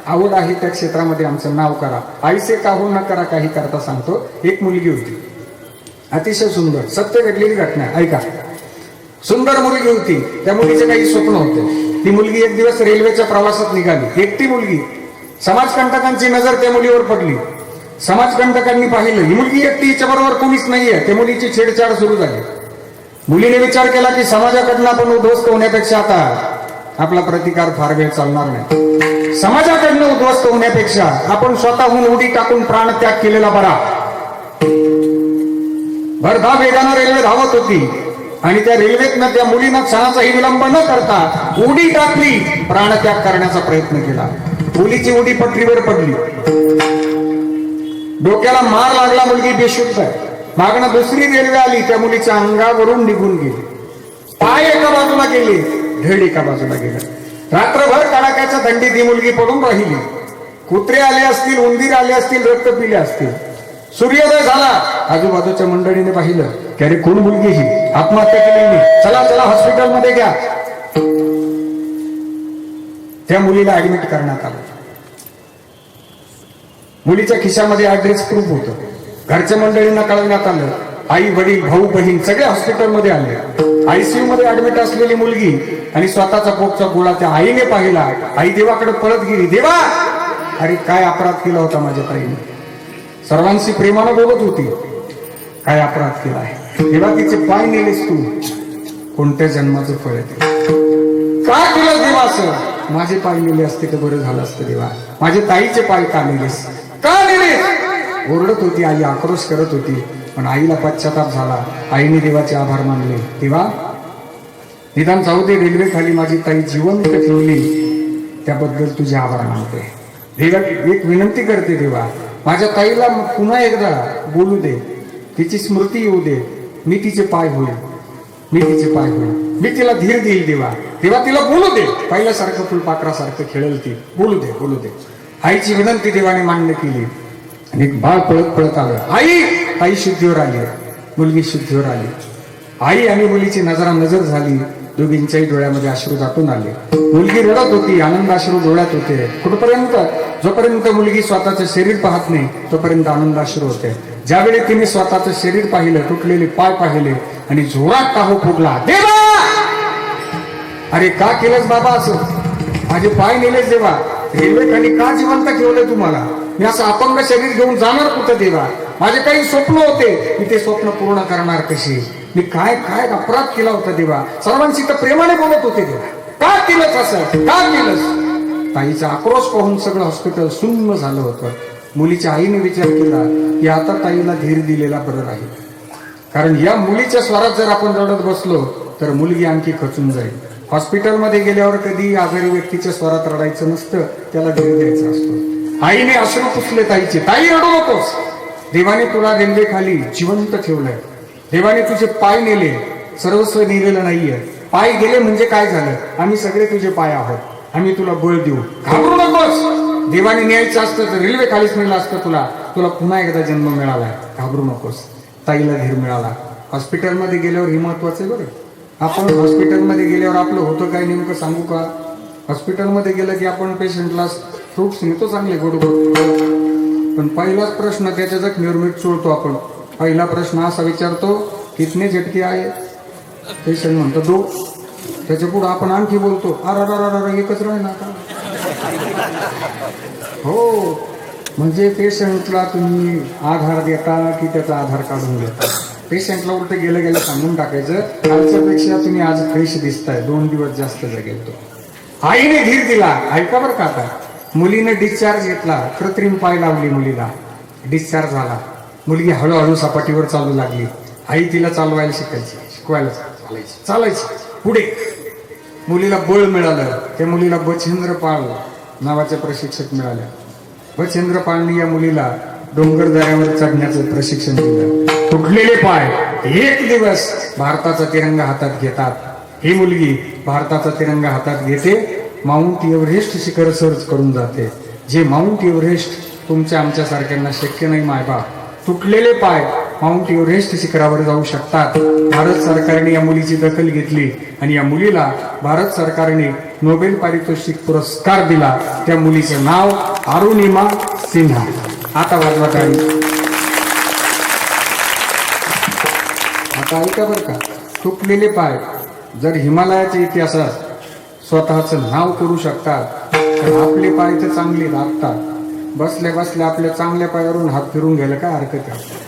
आवड आहे त्या क्षेत्रामध्ये आमचं नाव करा. आईसे का हो न करा काही करता सांगतो. एक मुलगी होती, अतिशय सुंदर, सत्य घडलेली घटना, ऐका. सुंदर मुलगी होती. त्या मुलीचे काही स्वप्न होते. ती मुलगी एक दिवस रेल्वेच्या प्रवासात निघाली, एकटी मुलगी. समाजकंटकांची नजर त्या मुलीवर पडली. समाजकंटकांनी पाहिलं ही मुलगी एकटी, हिच्या बरोबर कोणीच नाहीये. त्या मुलीची छेडछाड सुरू झाली. मुलीने विचार केला की समाजाकडनं आपण उद्ध्वस्त होण्यापेक्षा आता आपला प्रतिकार फार वेळ चालणार नाही. समाजाकडनं उद्ध्वस्त होण्यापेक्षा आपण स्वतःहून उडी टाकून प्राणत्याग केलेला बरा. भरधाव वेगानं रेल्वे धावत होती आणि त्या रेल्वेतनं त्या मुलीनं क्षणाचाही विलंब न करता उडी टाकली, प्राणत्याग करण्याचा प्रयत्न केला. मुलीची उडी पटरीवर पडली, डोक्याला मार लागला, मुलगी बेशुद्ध आहे. मागणं दुसरी रेल्वे आली, त्या मुलीच्या अंगावरून निघून गेली. पाय एका बाजूला गेले, धड एका बाजूला गेला. रात्रभर कडाक्याच्या थंडीत ही मुलगी पडून राहिली. कुत्रे आले असतील, उंदीर आले असतील, रक्त पिले असतील. सूर्योदय झाला. आजूबाजूच्या मंडळीने पाहिलं की अरे कोण मुलगी ही, आत्महत्या केलेली, चला चला हॉस्पिटलमध्ये घ्या. त्या मुलीला ऍडमिट करण्यात आलं. मुलीच्या खिशामध्ये ऍड्रेस प्रूफ होतं. घरच्या मंडळींना कळवण्यात आलं. आई वडील भाऊ बहीण सगळे हॉस्पिटलमध्ये आले. ICU मध्ये ऍडमिट असलेली मुलगी आणि स्वतःचा पोटचा गोळा त्या आईने पाहिला. आई देवाकडे पळत गेली. देवा, अरे काय अपराध केला होता माझ्या ताईने. सर्वांशी प्रेमानं बोलत होती. काय अपराध केला आहे देवा, तिचे पाय नेलेस तू, कोणत्या जन्माचं फळ आहे. का केलं देवा असं? माझे पाय नेले असते तर बरं झालं असतं देवा. माझे ताईचे पाय का नेलेस, का नेलेस? ओरडत होती आई, आक्रोश करत होती. पण आईला पश्चाताप झाला. आईने देवाचे आभार मानले. देवा, निदान जाऊ दे, रेल्वे खाली माझी ताई जिवंत ठेवली त्याबद्दल तुझे आभार मानते. देवा एक विनंती करते, देवा माझ्या ताईला पुन्हा एकदा बोलू दे, तिची स्मृती येऊ दे. मी तिचे पाय होईल, मी तिचे पाय होईल, मी तिला धीर देईल. देवा देवा तिला बोलू दे, पहिल्यासारखं फुलपाखरासारखं खेळेल ती, बोलू दे बोलू दे. आईची विनंती देवाने मान्य केली आणि बाळ पळत पळत आलं. आई शुद्धीवर आली, मुलगी शुद्धीवर आली. आई आणि मुलीची नजर झाली. दोघींच्याही डोळ्यामध्ये अश्रू दाटून आले. मुलगी रडत होती, आनंदाश्रू डोळ्यात होते. कुठपर्यंत? जोपर्यंत मुलगी स्वतःचं शरीर पाहत नाही तोपर्यंत आनंदाश्रू होते. ज्यावेळी तिने स्वतःचं शरीर पाहिलं, तुटलेले पाय पाहिले आणि जोरात टाहो फुटला. देवा, अरे का केलंस बाबा असं? माझे पाय नेलेच देवा, रेल्वे खाली का जिवंत ठेवलंय तुम्हाला? मी असं अपंग शरीर घेऊन जाणार कुठं देवा? माझे काही स्वप्न होते, मी ते स्वप्न पूर्ण करणार कशी? मी काय काय अपराध केला होता देवा? सर्वांशी तर प्रेमाने बोलत होते देवा, का केलंच असं, का केलंस? ताईचा आक्रोश पाहून सगळं हॉस्पिटल सुन्न झालं होतं. मुलीच्या आईने विचार केला की आता ताईला धीर दिलेला बरं राहील, कारण या मुलीच्या स्वरात जर आपण रडत बसलो तर मुलगी आणखी खचून जाईल. हॉस्पिटलमध्ये गेल्यावर कधी आजारी व्यक्तीच्या स्वरात रडायचं नसतं, त्याला धीर द्यायचा असतो. आईने अश्रू पुसले ताईचे. ताई रडू नकोस, देवाने तुला रेल्वे खाली जिवंत ठेवलंय. देवाने तुझे पाय नेले, सर्वस्व नेलेलं नाहीये. पाय गेले म्हणजे काय झालं? आम्ही सगळे तुझे पाय आहोत, आम्ही तुला बळ देऊ, घाबरू नकोस. देवाने न्यायचं असतं तर रेल्वे खालीच नेलं असतं तुला. तुला पुन्हा एकदा जन्म मिळाला, घाबरू नकोस. ताईला धीर मिळाला. हॉस्पिटलमध्ये गेल्यावर हे महत्वाचं आहे बरं. आपण हॉस्पिटलमध्ये गेल्यावर आपलं होतं काय नेमकं सांगू का? हॉस्पिटलमध्ये गेलं की आपण पेशंटला फ्रुट्स नेतो चांगले गोड गोड, पण पहिलाच प्रश्न त्याच्या जखमीवर मीठ चोळतो आपण. पहिला प्रश्न असा विचारतो, कितने झटके आहे? पेशंट म्हणतो 2. त्याच्या पुढे आपण आणखी बोलतो, अरे एकच राहिला का? हो, म्हणजे पेशंटला तुम्ही आधार देता की त्याचा आधार काढून देता? पेशंटला उलट गेलं गेलं सांगून टाकायचं, कालच्यापेक्षा तुम्ही आज फ्रेश दिसताय, 2 दिवस जास्त जगेल तो. आईने धीर दिला. ऐका बरं का, आता मुलीने डिस्चार्ज घेतला, कृत्रिम पाय लावली मुलीला, डिस्चार्ज झाला. मुलगी हळूहळू सपाटीवर चालू लागली. आई तिला चालवायला शिकवायला चालायची पुढे. मुलीला बळ मिळालं. त्या मुलीला बचेंद्रपाळ नावाचे प्रशिक्षक मिळाले. बचेंद्रपाळनी या मुलीला डोंगर दऱ्यावर चढण्याचं प्रशिक्षण दिलं. तुटलेले पाय 1 दिवस भारताचा तिरंगा हातात घेतात. ही मुलगी भारताचा तिरंगा हातात घेते, माउंट एव्हरेस्ट शिखर सर्च करून जाते. जे माउंट एव्हरेस्ट तुमच्या आमच्या सारख्यांना शक्य नाही मायबाप. तुटलेले पाय माउंट एव्हरेस्ट शिखरावर जाऊ शकतात. भारत सरकारने या मुलीची दखल घेतली आणि या मुलीला भारत सरकारने नोबेल पारितोषिक पुरस्कार दिला. त्या मुलीचं नाव अरुणिमा सिन्हा. आता वाजवा टाळी. आता ऐका बरं का, तुटलेले पाय जर हिमालयाच्या इतिहासात स्वतःचं नाव करू शकतात, तर आपले पाय तर चांगले लागतात. बसल्या बसल्या आपल्या चांगल्या पायावरून हात फिरून घ्यायला काय हरकत आहे?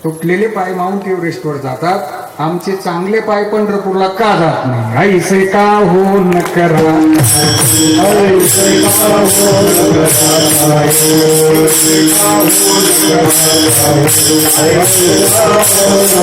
तुटलेले पाय माउंट एव्हरेस्टवर जातात, आमचे चांगले पाय पंढरपूरला का जात नाही? ऐसे का हो न करा, ऐसे का हो न करा, ऐसे का हो न करा, ऐसे का हो न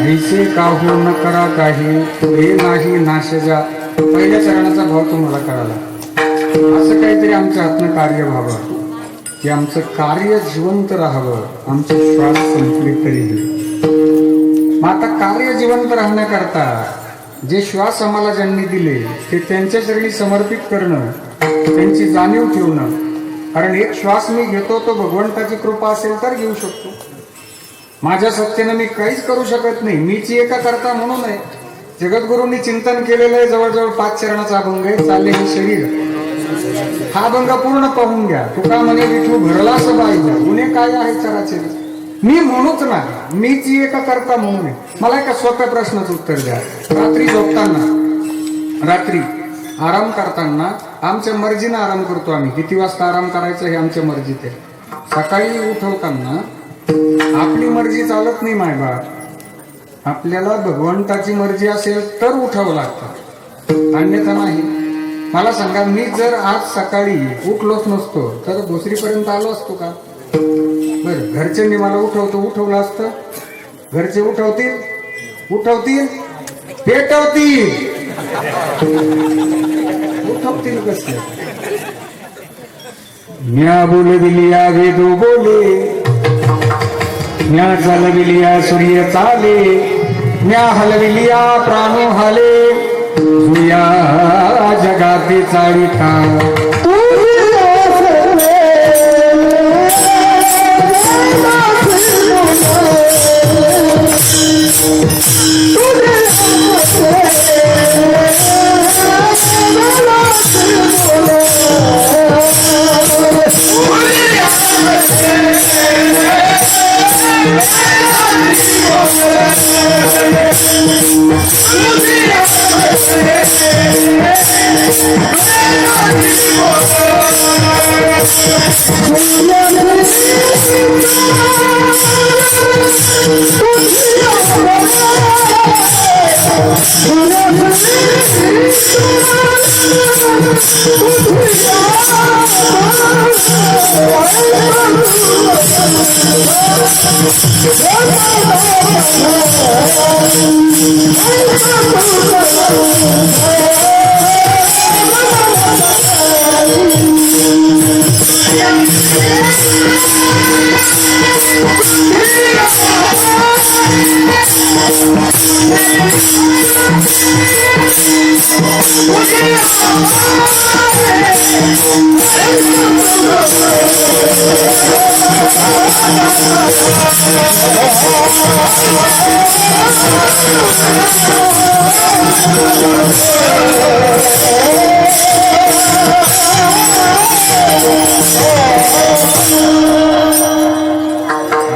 ऐसे का हो न करा काही, हे नाही नाशजा. पहिल्या चरणाचा भाव तुम्हाला कळाला. असं काहीतरी आमच्या हातनं कार्य व्हावं, की आमचं कार्य जिवंत राहावं. आमचे श्वास संपले तरीही. मग आता कार्य जिवंत राहण्याकरता जे श्वास आम्हाला ज्यांनी दिले ते त्यांच्या चरणी समर्पित करणं, त्यांची जाणीव ठेवणं. कारण एक श्वास मी घेतो तो भगवंताची कृपा असेल तर घेऊ शकतो. माझ्या सत्तेनं मी काहीच करू शकत नाही. मीची एका करता म्हणून आहे. जगद्गुरूंनी चिंतन केलेलं आहे, जवळजवळ 5 चरणाचा अभंग आहे. चालले हे शरीर, हा अभंग पूर्ण पाहून घ्या. तुका म्हणे विठू भरला पाहिजे, गुन्हे काय आहे चराचरी. मी म्हणूच ना, मीची एका करता म्हणून आहे. मला एका सोप्या प्रश्नाचं उत्तर द्या. रात्री झोपताना, रात्री आराम करताना आमच्या मर्जीनं आराम करतो आम्ही. किती वाजता आराम करायचं हे आमच्या मर्जीत आहे. सकाळी उठवताना आपली मर्जी चालत नाही मायबा. आपल्याला भगवंताची मर्जी असेल तर उठावं लागतं, अन्यथा नाही. मला सांगा, मी जर आज सकाळी उठलोच नसतो तर दुसरीपर्यंत आलो असतो का? बरं, घरच्यांनी मला उठवलं असतं. घरचे उठवतील पेटवतील, उठवतील कसे? म्या बोलविलिया वेदू बोले, म्या चालविलिया सूर्य चाले, म्या हलविलिया प्राणो हाले, जुया जगाते चाळीता.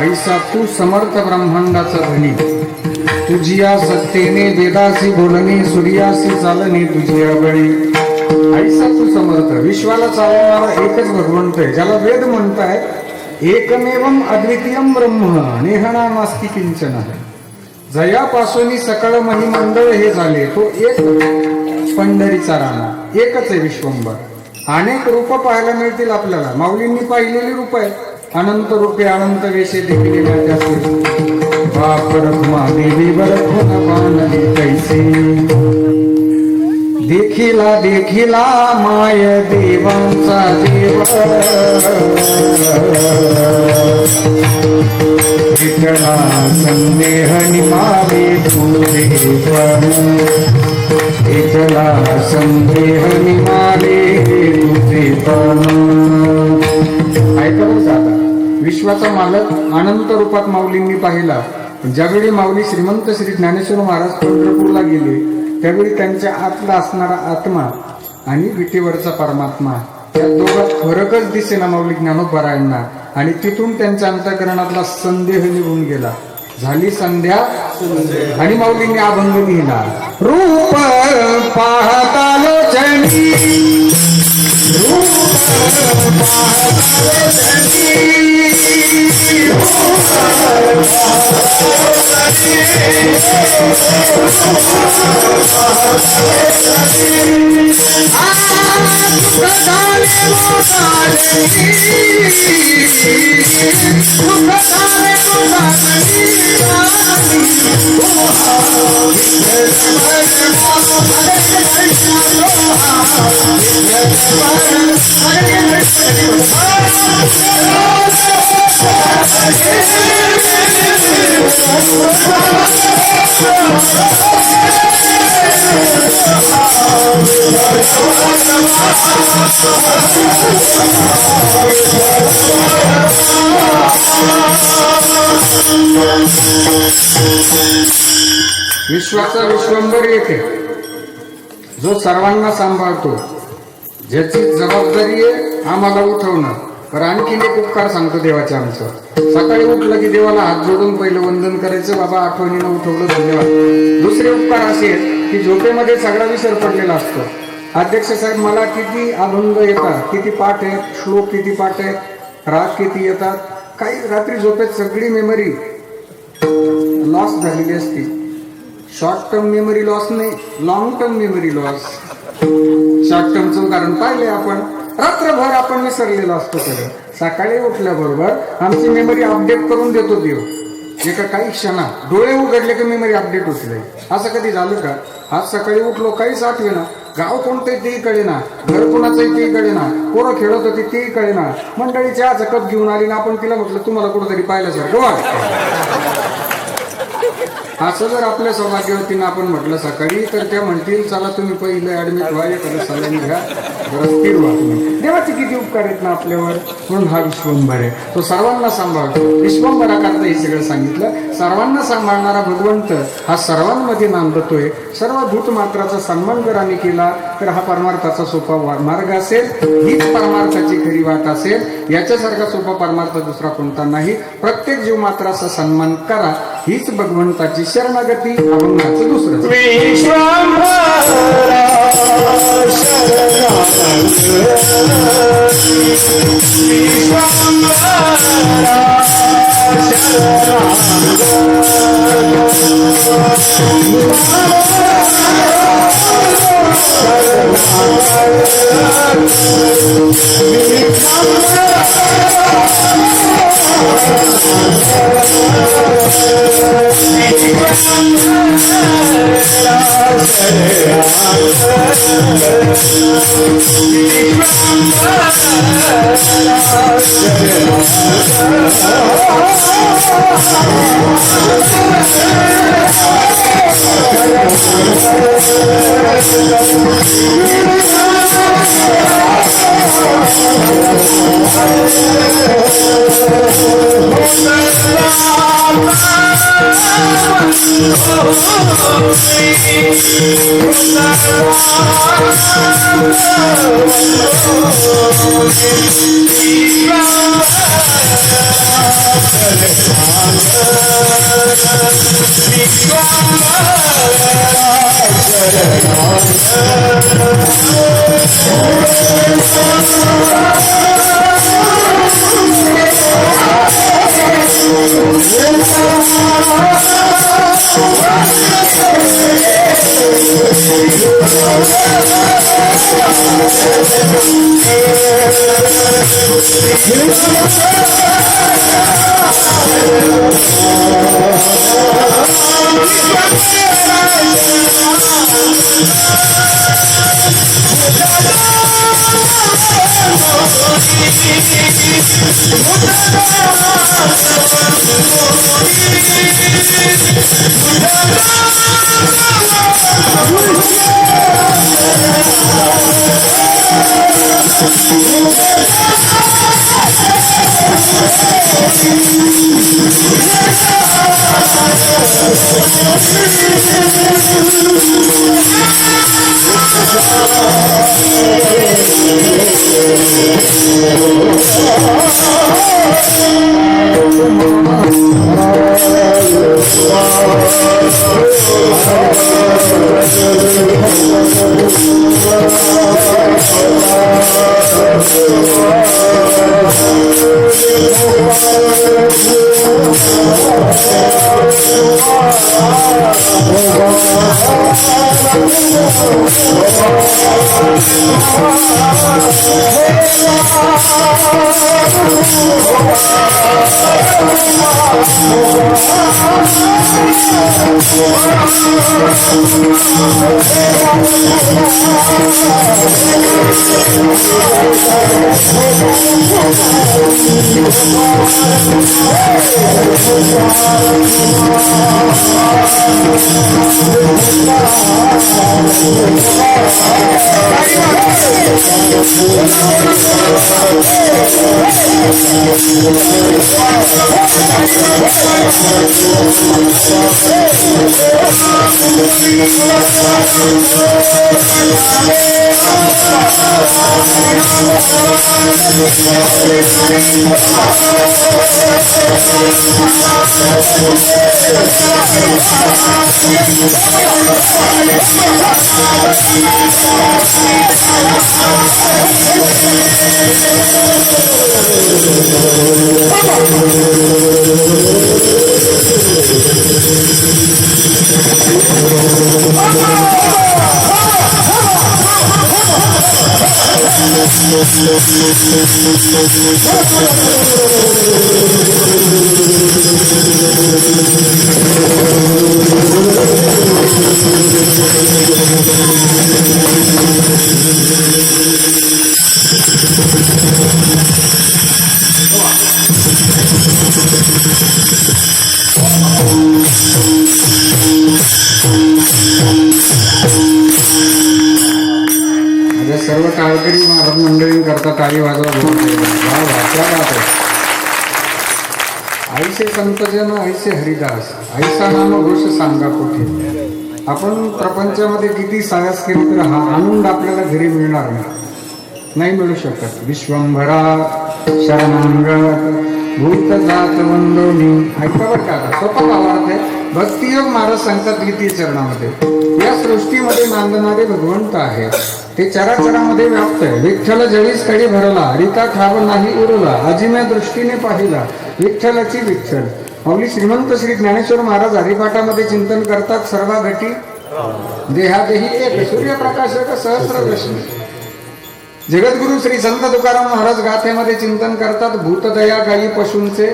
ऐसा तू समर्थ ब्रह्मांडाचा धनी, तुझिया सत्तेने वेदासी बोलणे, सूर्यासी चालणे तुझिया बळी. ऐसा तू समर्थ, विश्वाला चालवणारा एकच भगवंत आहे, ज्याला वेद म्हणताय. एकमेवम अद्वितीयम ब्रह्म नेहना नास्ति किंचन. जयापासून सकळ महिमंडळ हे झाले, तो एक पंढरीचा राणा, एकच आहे विश्वंभर. अनेक रूप पाहायला मिळतील आपल्याला. माऊलींनी पाहिलेली रूप आहे, अनंत रूपे अनंत वेशे देखील देवी बाणली कैसे. देखिला माय देवांचा देव, विठला संदेह निमावे तुझे पण, विठला संदेह निमावे तुझे पण. ऐकलं जाता, विश्वाचा मालक अनंत रूपात माऊलींनी पाहिला. ज्यावेळी माऊली श्रीमंत श्री ज्ञानेश्वर महाराज पंढरपूरला गेले, त्यावेळी त्यांच्या आतला असणारा आत्मा आणि विटेवरचा परमात्मा, या दोघात फरकच दिसेना माऊली ज्ञानोबरायांना. आणि तिथून त्यांच्या अंतःकरणातला संदेह निघून गेला. झाली संध्या आणि माऊलींनी अभंग लिहिला. रूप पाहता लोचनी, विश्वाचा विश्वंभर एक आहे, जो सर्वांना सांभाळतो, ज्याची जबाबदारी आहे आम्हाला उठवणं. तर आणखीन एक उपकार सांगतो देवाचे आमचं. सकाळी उठलं की देवाला हात जोडून पहिलं वंदन करायचं, बाबा आठवणीनं उठवलं, धन्यवाद. दुसरे उपकार असे आहेत की झोपेमध्ये सगळा विसर पडलेला असतो. अध्यक्ष साहेब, मला किती अभंग येतात, किती पाठ आहेत, श्लोक किती पाठ आहेत, राग किती येतात. काही रात्री झोपेत सगळी मेमरी लॉस झालेली असते. शॉर्ट टर्म मेमरी लॉस नाही, long term memory loss. Short टर्मचं कारण पाहिले आपण, रात्रभर आपण विसरलेलो असतो सगळं. सकाळी उठल्याबरोबर आमची मेमरी अपडेट करून देतो देव. एका काही क्षणात डोळे उघडले की मेमरी अपडेट होते. असं कधी झालं का? आज सकाळी उठलो काहीच आठवेना, गाव कोणतंही तेही कळेना, घर कोणाचंही तेही कळेना, पोरं खेळत होती तेही कळेना, मंडळी चहाचा कप घेऊन आली ना आपण तिला म्हटलं तुम्हाला कुठंतरी पाहिल्यासारखं वाटतं. असं जर आपल्या सौभाग्यवतीनं आपण म्हटलं सकाळी तर त्या म्हणतील चला तुम्ही पहिले ऍडमिट व्हा, एखादं सलाईन घ्या, जरा स्थिर व्हा तुम्ही. देवाचे किती उपकार आहेत ना आपल्यावर. म्हणून हा विश्वंभर आहे, तो सर्वांना सांभाळतो. विश्वंभरा करता हे सगळं सांगितलं. सर्वांना सांभाळणारा भगवंत हा सर्वांमध्ये नांदतोय. सर्व भूतमात्राचा सन्मान जर आम्ही केला तर हा परमार्थाचा सोपा मार्ग असेल. हीच परमार्थाची खरी वाट असेल. याच्यासारखा सोपा परमार्थ दुसरा कोणता नाही. प्रत्येक जीवमात्राचा सन्मान करा, हीच भगवंताची शरणागती. अभंगाचं दुसरं Amen. सर्व टाळकरी महाराज मंडळींकरता टाळी वाजवा. आईसे संतजन ऐसे हरिदास, ऐसा नाम घोष सांगा कुठे. आपण प्रपंचामध्ये किती साहस केले तर हा आनंद आपल्याला घरी मिळणार नाही मिळू शकत. विश्वंभरा शरणांग भूत जात वंदोनी. ऐका बरं का, सोपा भावार्थ आहे. भक्तियोग महाराज सांगतात द्वितीय चरणामध्ये, या सृष्टीमध्ये नांदणारे भगवंत आहे, ते चराचरामध्ये व्याप्त आहे. विठ्ठल जळीस कडी भरला, रिता ठाव नाही उरला, अजिम्या दृष्टीने पाहिला विठ्ठलाची विठ्ठल. माऊली श्रीमंत श्री ज्ञानेश्वर महाराज हरिपाठामध्ये चिंतन करतात. सर्व घटी देहादेही एक, सूर्यप्रकाशक सहस्र रश्मी. जगद्गुरु श्री संत तुकाराम महाराज गाथेमध्ये चिंतन करतात. भूतदया गायी पशूंचे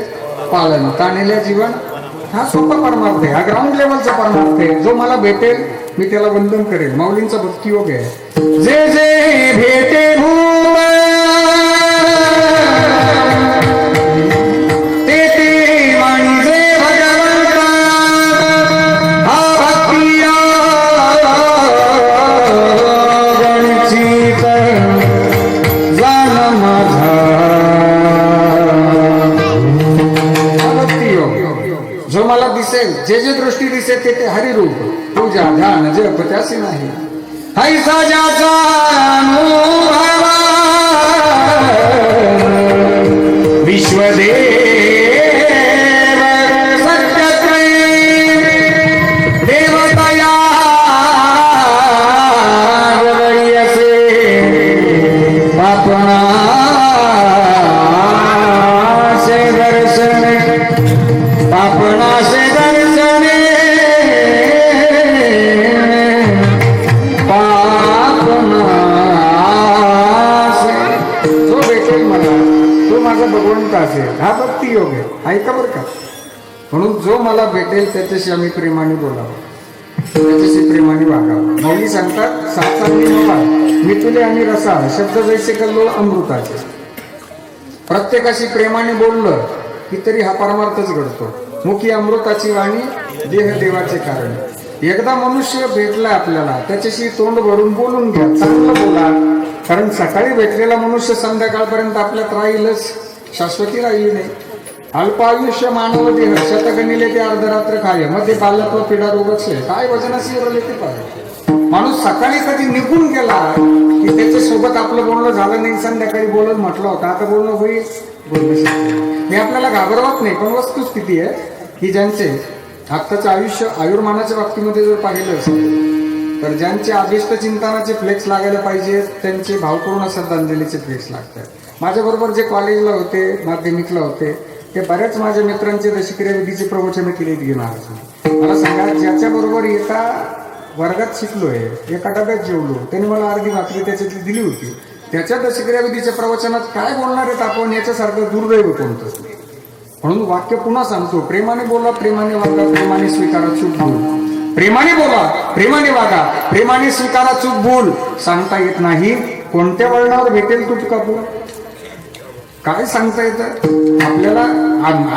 पालन, ताणेल्या जीवन. हा सोपा परमार्थ आहे, हा ग्राउंड लेवलचा परमार्थ आहे. जो मला भेटेल मी त्याला वंदन करेल. माऊलींचा भक्तियोग आहे. जे जे भेटे ते ते वाणी जे भगवंता, हा भक्ती गणचित जान माझा. जो मला दिसेल, जे जे दृष्टी दिसेल ते ते हरिरूप. पूजा ध्यान जप त्यासी नाही, ऐसा ज्याचा अनुभव विश्वदेव सत्यत्रय देवतया असे पापना से दर्शन, पापना से दर्शन भगवंत असेल. हा भक्ती योग आहे. ऐका बरं का, म्हणून जो मला भेटेल त्याच्याशी आम्ही प्रेमाने बोलावं, त्याच्याशी प्रेमाने वागावं. मौली सांगतात साचांनी मी तुले आणि रसा शब्द जैसे कल्लोळ अमृताचे. प्रत्येकाशी प्रेमाने बोललं की तरी हा परमार्थच घडतो. मुखी अमृताची वाणी, देह देवाचे कारण. एकदा मनुष्य भेटला आपल्याला, त्याच्याशी तोंड भरून बोलून घ्या, चांगलं बोला. कारण सकाळी भेटलेला मनुष्य संध्याकाळपर्यंत आपल्यात राहीलच, शाश्वती राहिली नाही. अल्प आयुष्य मानव देह शतगणिले ते अर्धरात्र खाय, मध्ये बालत्व पिढा रोगचे, काय वजनाशी उरले ते पाहिजे. माणूस सकाळी कधी निघून गेला की त्याच्या सोबत आपलं बोलणं झालं नाही, संध्याकाळी बोलत म्हटलं होतं, आता बोलणं होईल, बोलणं शकतो. मी आपल्याला घाबरवत नाही, पण वस्तुस्थिती आहे की ज्यांचे आत्ताचं आयुष्य आयुर्मानाच्या बाबतीमध्ये जर पाहिलं असेल तर ज्यांचे अभिष्ट चिंतनाचे फ्लेक्स लागायला पाहिजे त्यांचे भावपूर्ण श्रद्धांजलीचे फ्लेक्स लागतात. माझ्याबरोबर जे कॉलेजला होते, माध्यमिकला होते, ते बऱ्याच माझ्या मित्रांचे दशक्रिया विधीचे प्रवचन केले घेणार. मला सांगा, ज्याच्याबरोबर एका वर्गात शिकलोय, एका डब्यात जेवलो, त्याने मला अर्धी भाकरी त्याच्यातली दिली होती, त्याच्या दशक्रिया विधीच्या प्रवचनात काय बोलणार आहेत आपण, याच्यासारखं दुर्दैव कोणतंच नाही. म्हणून वाक्य पुन्हा सांगतो, प्रेमाने बोला, प्रेमाने वागा, प्रेमाने स्वीकारा, चूक भूल. प्रेमाने बोला, प्रेमाने वागा, प्रेमाने स्वीकारा, चूक भूल. सांगता येत नाही कोणत्या वळणावर भेटेल तुटका पूल. काय सांगता येतं आपल्याला?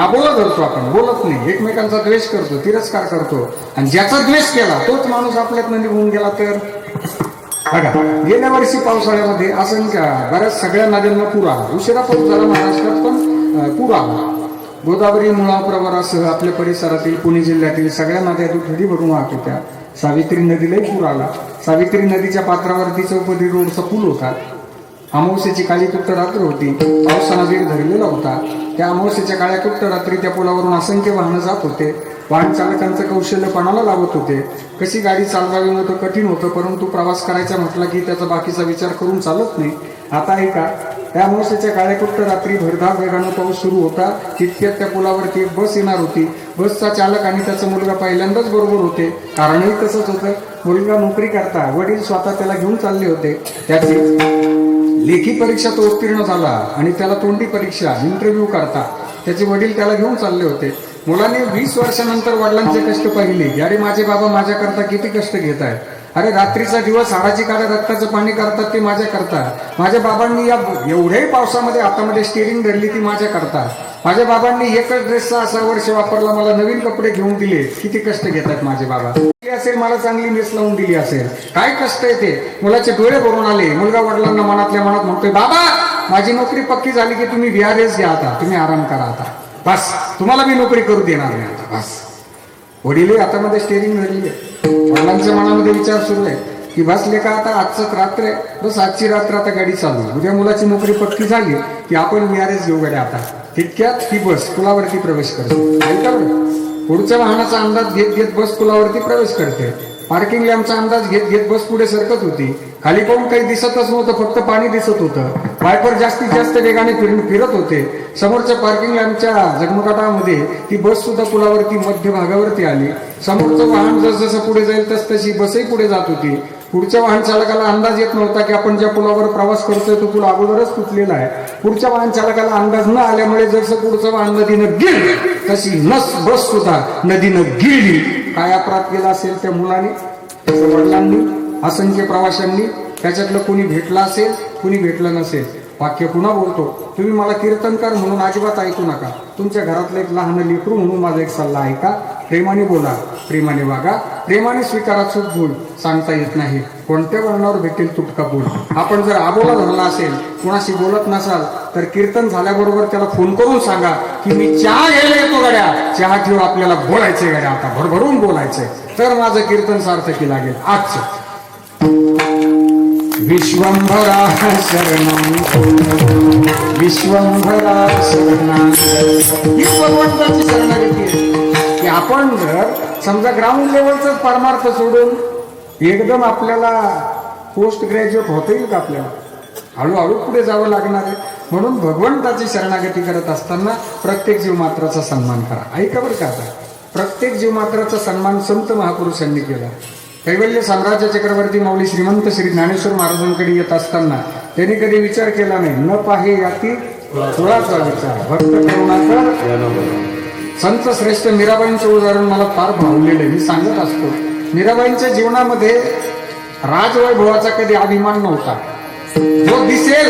आबोला धरतो आपण, बोलत नाही, एकमेकांचा द्वेष करतो, तिरस्कार करतो. आणि ज्याचा द्वेष केला तोच माणूस आपल्यातनं निघून गेला तर बघा. गेल्या वर्षी पावसाळ्यामध्ये असंख्य बऱ्याच सगळ्या नद्यांना पूर आला. उशिरा पाऊस झाला महाराष्ट्रात, पण पूर आला. गोदावरी, मुळा, प्रवरासह आपल्या परिसरातील पुणे जिल्ह्यातील सगळ्या नद्या दुथडी भरून वाहत होत्या. सावित्री नदीलाही पूर आला. सावित्री नदीच्या पात्रावरती चौपदरी रोडचा पूल होता. अमावस्येची काळी कुट्ट रात्र होती. पावसानं वेग धरलेला होता. त्या अमावस्येच्या काळ्या कुट्ट रात्री त्या पुलावरून असंख्य वाहनं जात होते. वाहन चालकांचं कौशल्य पणाला लावत होते. कशी गाडी चालवावी होतं कठीण होतं, परंतु प्रवास करायचा म्हटला की त्याचा बाकीचा विचार करून चालत नाही. आता ऐका, त्या अमावस्येच्या काळ्या कुट्ट रात्री भरधाव वेगानं पाऊस सुरू होता. तितक्यात त्या पुलावरती एक बस येणार होती. बसचा चालक आणि त्याचा मुलगा पहिल्यांदाच बरोबर होते. कारणही तसंच होतं. मुलगा नोकरी करता, वडील स्वतः त्याला घेऊन चालले होते. त्याची लेखी परीक्षा तो उत्तीर्ण झाला आणि त्याला तोंडी परीक्षा इंटरव्ह्यू करता त्याचे वडील त्याला घेऊन चालले होते. मुलाने 20 वर्षानंतर वडिलांचे कष्ट पाहिले. अरे माझे बाबा माझ्याकरता किती कष्ट घेत आहेत. अरे रात्रीचा दिवस हाडाची काढा रक्ताचं पाणी करतात ते माझ्या करता. माझ्या बाबांनी या एवढ्याही पावसामध्ये हातामध्ये स्टिअरिंग धरली ती माझ्या करता. माझ्या बाबांनी एकच ड्रेसचा असा वर्ष वापरला, मला नवीन कपडे घेऊन दिले. किती कष्ट घेतात माझे बाबा. असेल मला चांगली मेस लावून दिली असेल. काय कष्ट येते. मुलाचे डोळे भरून आले. मुलगा वडिलांना मनातल्या मनात म्हणतोय, बाबा माझी नोकरी पक्की झाली की तुम्ही VRS घ्या, आता तुम्ही आराम करा, आता बस तुम्हाला मी नोकरी करू देणार नाही आता बस. वडील हातामध्ये स्टेरिंग धरली आहे. वडिलांच्या मनामध्ये विचार सुरू आहे की बस लेका आता आजच रात्र आहे, बस आजची रात्र आता गाडी चालू. उद्या मुलाची नोकरी पक्की झाली की आपण VRS घेऊ गाड्या. आता तितक्यात ही बस पुलावरती प्रवेश करते. ऐका बरं, पुढच्या वाहनाचा अंदाज घेत घेत बस पुलावरती प्रवेश करते. पार्किंग लॅम्पचा अंदाज घेत घेत बस पुढे सरकत होती. खाली पाहून काही दिसतच नव्हतं, फक्त पाणी दिसत होतं. वायपर जास्तीत जास्त वेगाने फिरत होते. समोरच्या पार्किंग लॅम्पच्या झगमगाटामध्ये ती बस सुद्धा पुलावरती मध्य भागावरती आली. समोरचं वाहन जसजसं पुढे जाईल तसतशी बसही पुढे जात होती. पुढच्या वाहन चालकाला अंदाज येत नव्हता की आपण ज्या पुलावर प्रवास करतोय तो पूल अगोदरच तुटलेला आहे. पुढच्या वाहन चालकाला अंदाज न आल्यामुळे जसं पुढचं वाहन नदीनं गिरलं तशी बस सुद्धा नदीनं गिरली. काय अपराध केला असेल त्या मुलाने, त्याच्या वडिलांनी, असंख्य प्रवाशांनी. त्याच्यातलं कोणी भेटला असेल, कोणी भेटलं नसेल. वाक्य पुन्हा बोलतो, तुम्ही मला कीर्तनकार म्हणून अजिबात ऐकू नका. तुमच्या घरातलं एक लहान लेकरू म्हणून माझा एक सल्ला ऐका. प्रेमाने बोला, प्रेमाने वागा, प्रेमाने स्वीकारा. चूक भूल सांगता येत नाही. कोणत्या वर्णावर भेटेल तुटका बोल. आपण जर आबोला धरला असेल, कोणाशी बोलत नसाल तर कीर्तन झाल्याबरोबर त्याला फोन करून सांगा की मी चहा घ्यायला येतो गड्या. चहा ठेवून आपल्याला बोलायचंय गड्या, आता भरभरून बोलायचंय. तर माझं कीर्तन सार्थकी लागेल. आजचं विश्वंभरा शरणं विश्वंभरा शरणं ही भगवंताची शरणागती आहे की आपण जर समजा ग्राउंड लेवलच परमार्थ सोडून एकदम आपल्याला पोस्ट ग्रॅज्युएट होता येईल का. आपल्याला हळूहळू पुढे जावं लागणार आहे. म्हणून भगवंताची शरणागती करत असताना प्रत्येक जीवमात्राचा सन्मान करा. ऐका बरं का, आता प्रत्येक जीवमात्राचा सन्मान संत महापुरुषांनी केला. कैवल्य साम्राज्य चक्रवर्ती माऊली श्रीमंत श्री ज्ञानेश्वर महाराजांकडे येत असताना त्यांनी कधी विचार केला नाही. न पाहे याती तुळाचा विचार भक्त करुणाकर. संत श्रेष्ठ मीराबाईंचं उदाहरण मला फार भावलेलं आहे. मी सांगत असतो, मीराबाईंच्या जीवनामध्ये राजवैभवाचा कधी अभिमान नव्हता. जो दिसेल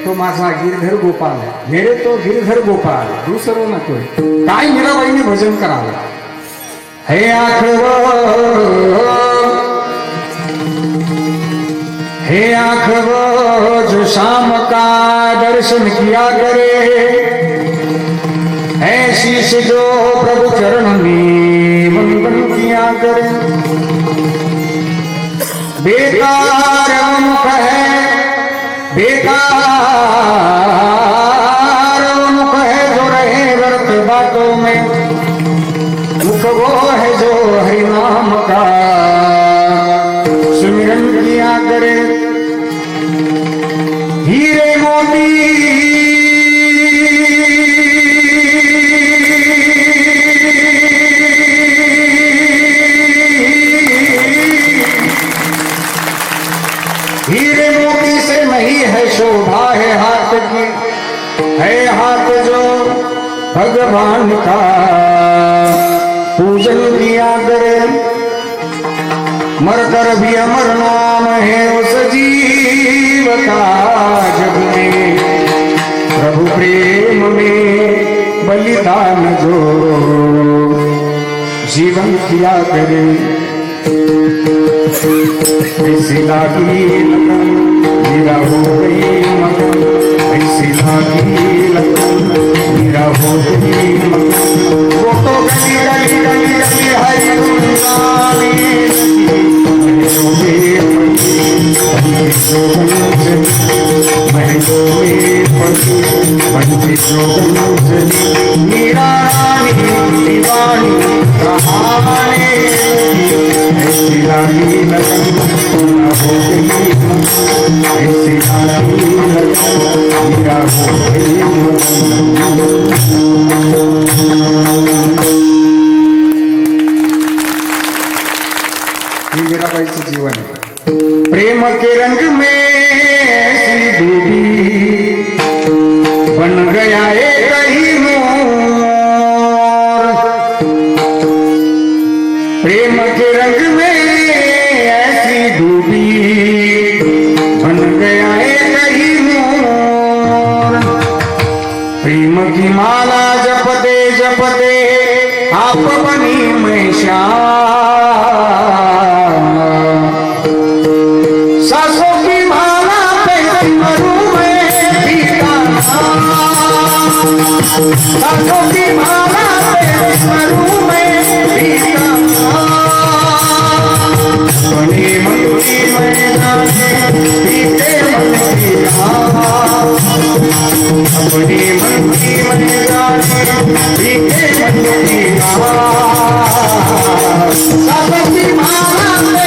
तो माझा गिरधर गोपाल, मेरे तो गिरधर गोपाल, दुसरं नकोय. काय मीराबाईंनी भजन करावं. हे आँख जो शाम का दर्शन किया करे, है शीश जो प्रभु चरण में वंदन किया करे. बेकार मुख है, बेकार मुख है जो रहे व्यर्थ बातों में. मुख वो है जो हरि नाम का सुमिरन किया करे. हीरे मोती हीरे मोती से नहीं है शोभा, है हाथ की, है हाथ जो भगवान का पूजन किया करे. मरकर भी अमर नाम है उस जीव का जग में. प्रभु प्रेम में बलिदान जो जीवन किया करे. ऐसी लागी लगन मेरा हो गई मगन, ऐसी लागी लगन मेरा हो गई मगन. वो तो गली गली गली गली है महिलो में पशु बनती जोगनी मीरा रानी दीवानी कहानी ऐसी रानी लगन न हो गई ऐसी रानी लगन मीरा हो गई। मीराबाईचं जीवन प्रेम के रंग में ऐसी डूबी बन गया एक ही मोर। प्रेम के रंग में ऐसी डूबी बन गया एक ही मोर। प्रेम की माला जपते जपते आप बनी मैं श्याम। सासों की माला पे मरूं मैं पीता सासों की माला पे मरूं मैं पीता बने मन की मैदाने पीते मन की अपने मन की मैदाने पीते मन की सासों की माला पे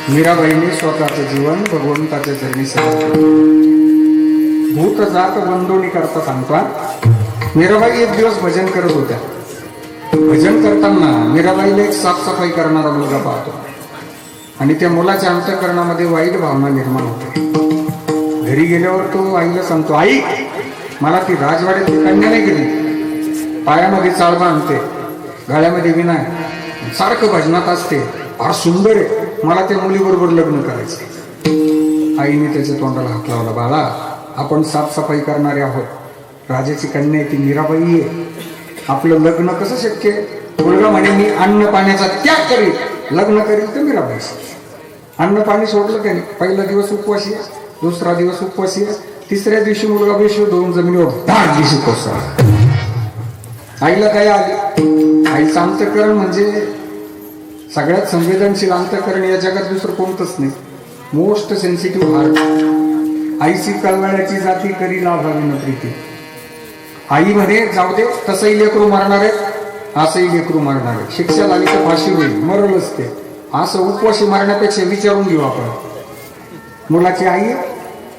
मीराबाईने स्वतःचे जीवन भगवंताच्या चरणी समर्पित भूत जात बंदोनी करता सांगता। मीराबाई एक दिवस भजन करत होत्या। भजन करताना मीराबाईला एक साफसफाई करणारा मुलगा पाहतो आणि त्या मुलाच्या अंतःकरणामध्ये वाईट भावना निर्माण होते। घरी गेल्यावर तो आईला सांगतो, आई मला ती राजवाड्यातली कन्या नाही गेली, पायामध्ये चाळबा आणते, गळ्यामध्ये विना सारखं भजनात असते, फार सुंदर आहे, मला त्या मुलीबरोबर लग्न करायचं। आईने त्याच्या तोंडाला हात लावला, बाळा आपण साफसफाई करणारे आहोत, राजाची कन्या ती मीराबाई आहे, आपलं लग्न कसं शक्य? मुलगा म्हणे मी अन्न पाण्याचा त्याग करील, लग्न करील तर मीराबाई। अन्न पाणी सोडलं त्याने, पहिला दिवस उपवासी आहे, दुसरा दिवस उपवासी आहे, तिसऱ्या दिवशी मुलगा बेशुद्ध होऊन जमिनीवर धाड दिशी कोसळला। आईला काय आली? आईचं अंतःकरण म्हणजे सगळ्यात संवेदनशील अंतःकरण या जगात दुसरं कोणतंच नाही, मोस्ट सेन्सिटिव्ह हार्ट। आईची कळवळ्याची जाती करी लाभावी न प्रीती। आई म्हणे जाऊ दे, तसंही लेकरू मारणार आहे, असंही लेकरू मारणार आहे, शिक्षा लागली तर फाशी होईल, मरलच ते, असं उपवाशी मारण्यापेक्षा विचारून घेऊ आपण। मुलाची आई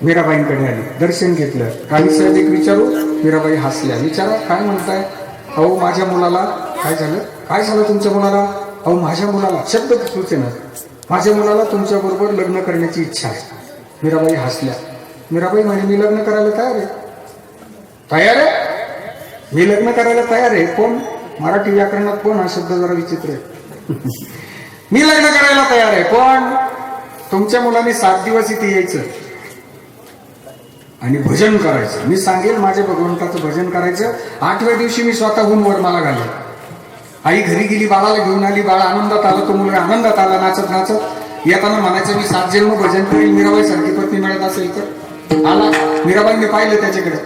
मीराबाईंकडे आली, दर्शन घेतलं, काही साहेब एक विचारू? मीराबाई हसल्या, विचारा काय म्हणताय? अहो माझ्या मुलाला काय झालं? काय झालं तुमच्या मुलाला? अहो माझ्या मुलाला, शब्द सुचेना, माझ्या मुलाला तुमच्या बरोबर लग्न करण्याची इच्छा आहे। मीराबाई हसल्या। मीराबाई म्हणे मी लग्न करायला तयार आहे। तयार आहे? मी लग्न करायला तयार आहे। कोण? मराठी व्याकरणात कोण हा शब्द जरा विचित्र आहे। मी लग्न करायला तयार आहे, पण तुमच्या मुलाने 7 दिवस इथे यायचं आणि भजन करायचं, मी सांगेल माझ्या भगवंताचं भजन करायचं, 8व्या दिवशी मी स्वतःहून वरमाला घालेल। आई घरी गेली, बाळाला घेऊन आली, बाळा आनंदात आला, तो मुलगा आनंदात आला, नाचत नाचत येताना म्हणायचं मी 7 जन्म भजन करेल, मीराबाई सारखी पत्नी मिळत असेल तर। आला, मीराबाईंनी पाहिलं त्याच्याकडे,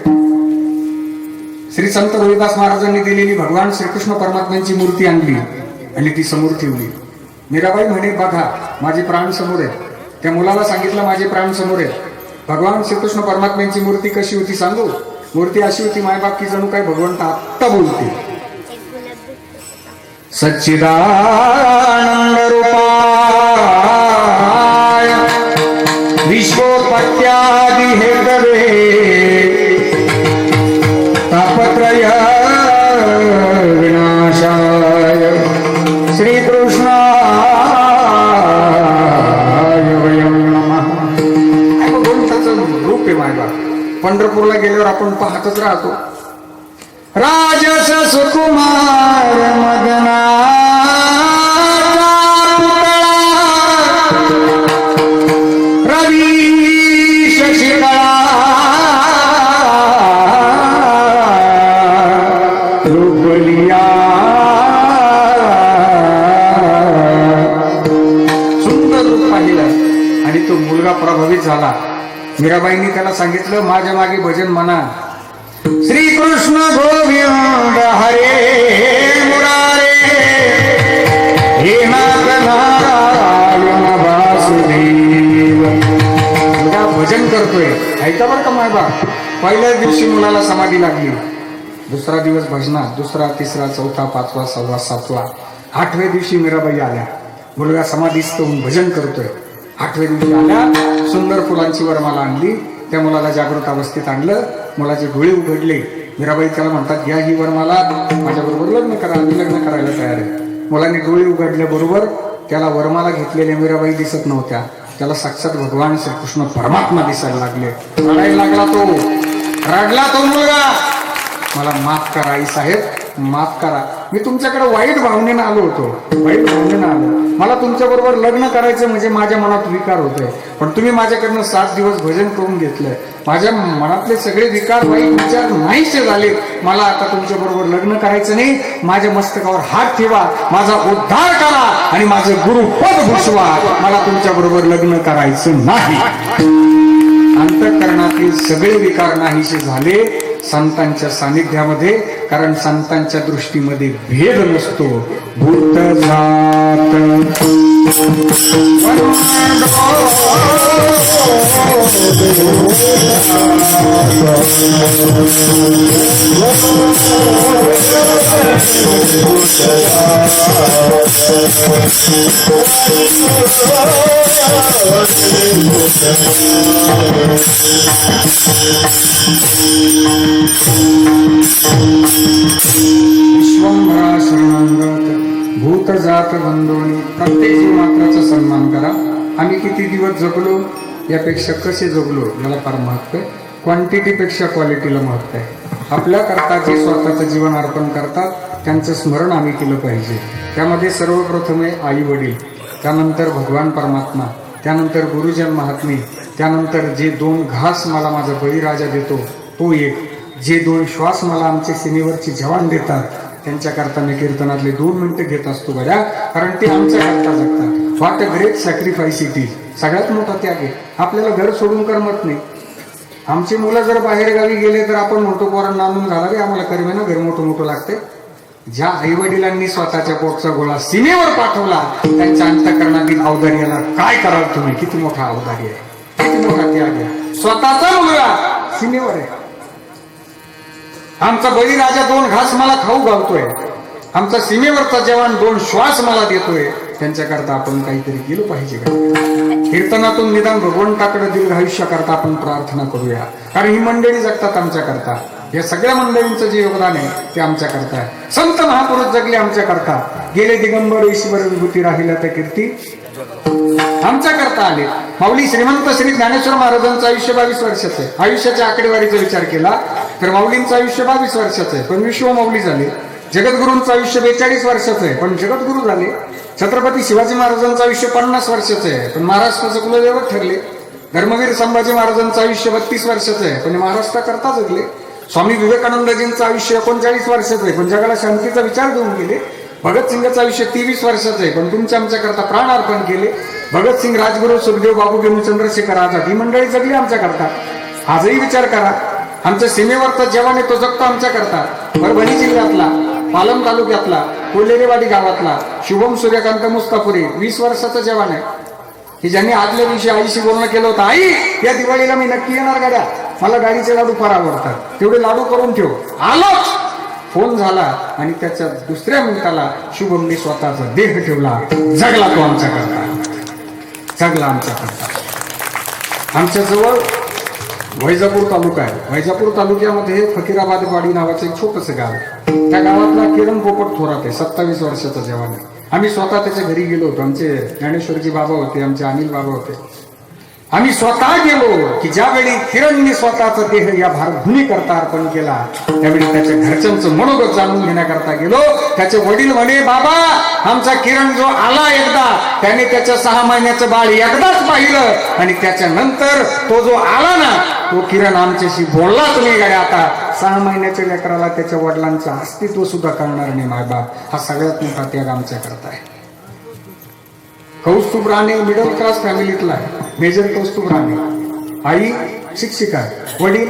श्री संत रविदास महाराजांनी दिलेली भगवान श्रीकृष्ण परमात्म्यांची मूर्ती आणली आणि ती समोर ठेवली। मीराबाई म्हणे बघा माझे प्राण समोर आहे। त्या मुलाला सांगितलं माझे प्राण समोर आहे। भगवान श्रीकृष्ण परमात्म्यांची मूर्ती कशी होती सांगू? मूर्ती अशी होती मायबाप की जणू काय भगवंत आत्ता बोलते। सच्चिदानंद रूपाय विश्वोत्पत्त्यादि हेतवे तापत्रय विनाशाय श्रीकृष्णाय वयं नमः। भगवंताचं रूप आहे मायबाप। पंढरपूरला गेल्यावर आपण पाहतच राहतो, राजस सुकुमार मदना रवी शशिकला मीराबाईंनी त्याला सांगितलं, माझ्या मागे भजन म्हणा, श्रीकृष्ण गोविंद हरे मुरारे हे नाथ नारायण वासुदेव. मुलगा भजन करतोय, ऐका बरं का मायबा. पहिल्याच दिवशी मुलाला समाधी लागली, दुसरा दिवस भजनात, दुसरा, तिसरा, चौथा, पाचवा, सहावा, सातवा, 8व्या दिवशी मीराबाई आल्या. मुलगा समाधीस्थ होऊन भजन करतोय. 8व्या दिवशी आल्या, सुंदर फुलांची वरमाला आणली, त्या मुलाला जागृत अवस्थेत आणलं. मुलाचे डोळे उघडले. मीराबाई त्याला म्हणतात, घ्या ही वरमाला, माझ्याबरोबर लग्न करा, मी लग्न करायला तयार आहे. मुलाने डोळे उघडल्याबरोबर त्याला वरमाला घेतलेल्या मीराबाई दिसत नव्हत्या, त्याला साक्षात भगवान श्रीकृष्ण परमात्मा दिसायला लागले. रडायला लागला तो, रडला तो मुलगा. मला माफ करा आई साहेब, माफ करा, मी तुमच्याकडे वाईट भावनेनं आलो होतो, वाईट भावनेनं आलो. मला तुमच्या बरोबर लग्न करायचं म्हणजे माझ्या मनात विकार होते, पण तुम्ही माझ्याकडनं 7 दिवस भजन करून घेतलंय. माझ्या मनातले सगळे विकार, वाईट विचार नाहीसे झाले. मला आता तुमच्या बरोबर लग्न करायचं नाही. माझ्या मस्तकावर हात ठेवा, माझा उद्धार करा आणि माझं गुरुपद भूषवा. मला तुमच्या बरोबर लग्न करायचं नाही. अंतःकरणातील सगळे विकार नाहीसे झाले संतांच्या सानिध्यामध्ये, कारण संतांच्या दृष्टीमध्ये भेद नसतो. भूत जात विश्वंभरा शरणांगत भूत जात बंधोनी. प्रत्येक जीवमात्राचा सन्मान करा. आम्ही किती दिवस जगलो यापेक्षा कसे जगलो याला फार महत्व आहे. क्वांटिटीपेक्षा क्वालिटीला महत्व आहे. आपल्या करता जे स्वतःचं जीवन अर्पण करतात त्यांचं स्मरण आम्ही केलं पाहिजे. त्यामध्ये सर्वप्रथम आहे आई वडील, त्यानंतर भगवान परमात्मा, त्यानंतर गुरुजन महात्मे, त्यानंतर जे 2 घास मला माझा बळीराजा देतो तो एक, जे 2 श्वास मला आमचे सीमेवरचे जवान देतात त्यांच्याकरता मी कीर्तनातले 2 मिनिटं घेत असतो बऱ्या, कारण ते आमच्याकरता जगतात. What a great sacrifice it is. सगळ्यात मोठा त्याग आहे. आपल्याला घर सोडून करमत नाही. आमची मुलं जर बाहेर गावी गेले तर आपण म्हणतो पोरांना आणून घाला रे, आम्हाला करमे ना, घर मोठं मोठं लागते. ज्या आई वडिलांनी स्वतःच्या पोटचा गोळा सीमेवर पाठवला त्यांच्या अंतःकरणातील औदार्याला काय कराल तुम्ही? किती मोठा औदार्य आहे, किती मोठा त्याग आहे. स्वतःचा मुलगा सीमेवर आहे. आमचा बळीराजा 2 घास मला खाऊ घालतोय, आमचा सीमेवरचा जवान 2 श्वास मला देतोय. त्यांच्याकरता आपण काहीतरी केलं पाहिजे का? कीर्तनातून निदान भगवंताकडे दीर्घ आयुष्याकरता आपण प्रार्थना करूया, कारण ही मंडळी जगतात आमच्याकरता. या सगळ्या मंडळींचं जे योगदान आहे ते आमच्याकरता आहे. संत महापुरुष जगले आमच्याकरता, गेले दिगंबर ईश्वर विभूती राहिल्या त्या कीर्ती आमच्याकरता आले. माऊली श्रीमंत श्री ज्ञानेश्वर महाराजांचं आयुष्य 22 वर्षाचं आहे. आयुष्याच्या आकडेवारीचा विचार केला तर माऊलींचं आयुष्य 22 वर्षाचं आहे, पण विश्व माऊली झाले. जगद्गुरूंचं आयुष्य 42 वर्षाचं आहे, पण जगद्गुरू झाले. छत्रपती शिवाजी महाराजांचं आयुष्य 50 वर्षाचं आहे, पण महाराष्ट्राचं कुलदैवत ठरले. धर्मवीर संभाजी महाराजांचं आयुष्य 32 वर्षाचं आहे, पण महाराष्ट्राकरता जगले. स्वामी विवेकानंदजींचं आयुष्य 39 वर्षाचं आहे, पण जगाला शांतीचा विचार देऊन गेले. भगतसिंगचं आयुष्य 23 वर्षाचं आहे, पण तुमच्या आमच्याकरता प्राण अर्पण केले. भगतसिंग, राजगुरू, सुखदेव, बाबू, चंद्रशेखर आझाद ही मंडळी जगली आमच्याकरता. आजही विचार करा, आमच्या सीमेवरचा जवान आहे तो जगतो आमच्याकरता. परभणी जिल्ह्यातला, पालम तालुक्यातला, कोल्हेरेवाडी गावातला शुभम सूर्यकांत मुस्तापुरे 20 वर्षाचा जवान आहे, की ज्यांनी आदल्या दिवशी आईशी बोलणं केलं होतं, आई या दिवाळीला मी नक्की येणार गाड्या, मला गाडीचे लाडू फार आवडतात, तेवढे लाडू करून ठेव. आलोच. फोन झाला आणि त्याच्या दुसऱ्या मिनिटाला शुभमने स्वतःचा देह ठेवला. जगला तो आमच्याकरता, जगला आमच्याकरता. आमच्या जवळ वैजापूर तालुका आहे. वैजापूर तालुक्यामध्ये फकीराबाद वाडी नावाचं एक छोटंसं गाव आहे. त्या गावातला किरण पोपट थोरात आहे, 27 वर्षाचा जवान आहे. आम्ही स्वतः त्याच्या घरी गेलो होतो. आमचे ज्ञानेश्वरजी बाबा होते, आमचे अनिल बाबा होते. आम्ही स्वतः गेलो की ज्यावेळी किरणने स्वतःचा देह या भारभूमी करता अर्पण केला त्यावेळी त्याच्या घरच्यांचं मनोगत जाणून घेण्याकरता गेलो. त्याचे वडील म्हणे, बाबा आमचा किरण जो आला एकदा, त्याने त्याच्या 6 महिन्याचं बाळ एकदाच पाहिलं आणि त्याच्यानंतर तो जो आला ना तो किरण आमच्याशी बोललाच नाही गाड्या. आता 6 महिन्याच्या लेकराला त्याच्या वडिलांचं अस्तित्व सुद्धा कळणार नाही मायबाप. हा सगळ्यात मोठा त्याग आमच्याकरता आहे. कौस्तुभ राणे मिडल क्लास फॅमिलीतला आहे, मेजर कौस्तुभ राणे. आई शिक्षिका, वडील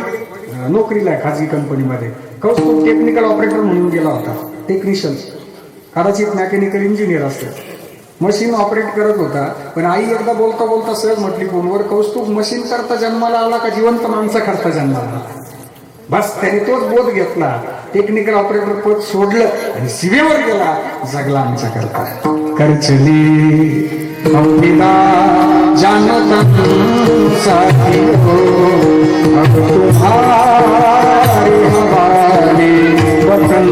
नोकरीला आहे खाजगी कंपनीमध्ये. कौस्तुभ टेक्निकल ऑपरेटर म्हणून गेला होता, टेक्निशियन, कदाचित मेकॅनिकल इंजिनियर असते, मशीन ऑपरेट करत होता. पण आई एकदा बोलता बोलता सहज म्हटली फोनवर, कौस्तुभ मशीन करता जन्माला आला का जिवंत माणसा करता जन्माला आला? बस त्याने तोच बोध घेतला, टेक्निकल ऑपरेटर पद सोडलं आणि सीमेवर गेला, जगला आमच्या करता. करचली अवनिदा जानता साथी हो, अब तुम्हारे हवाले वतन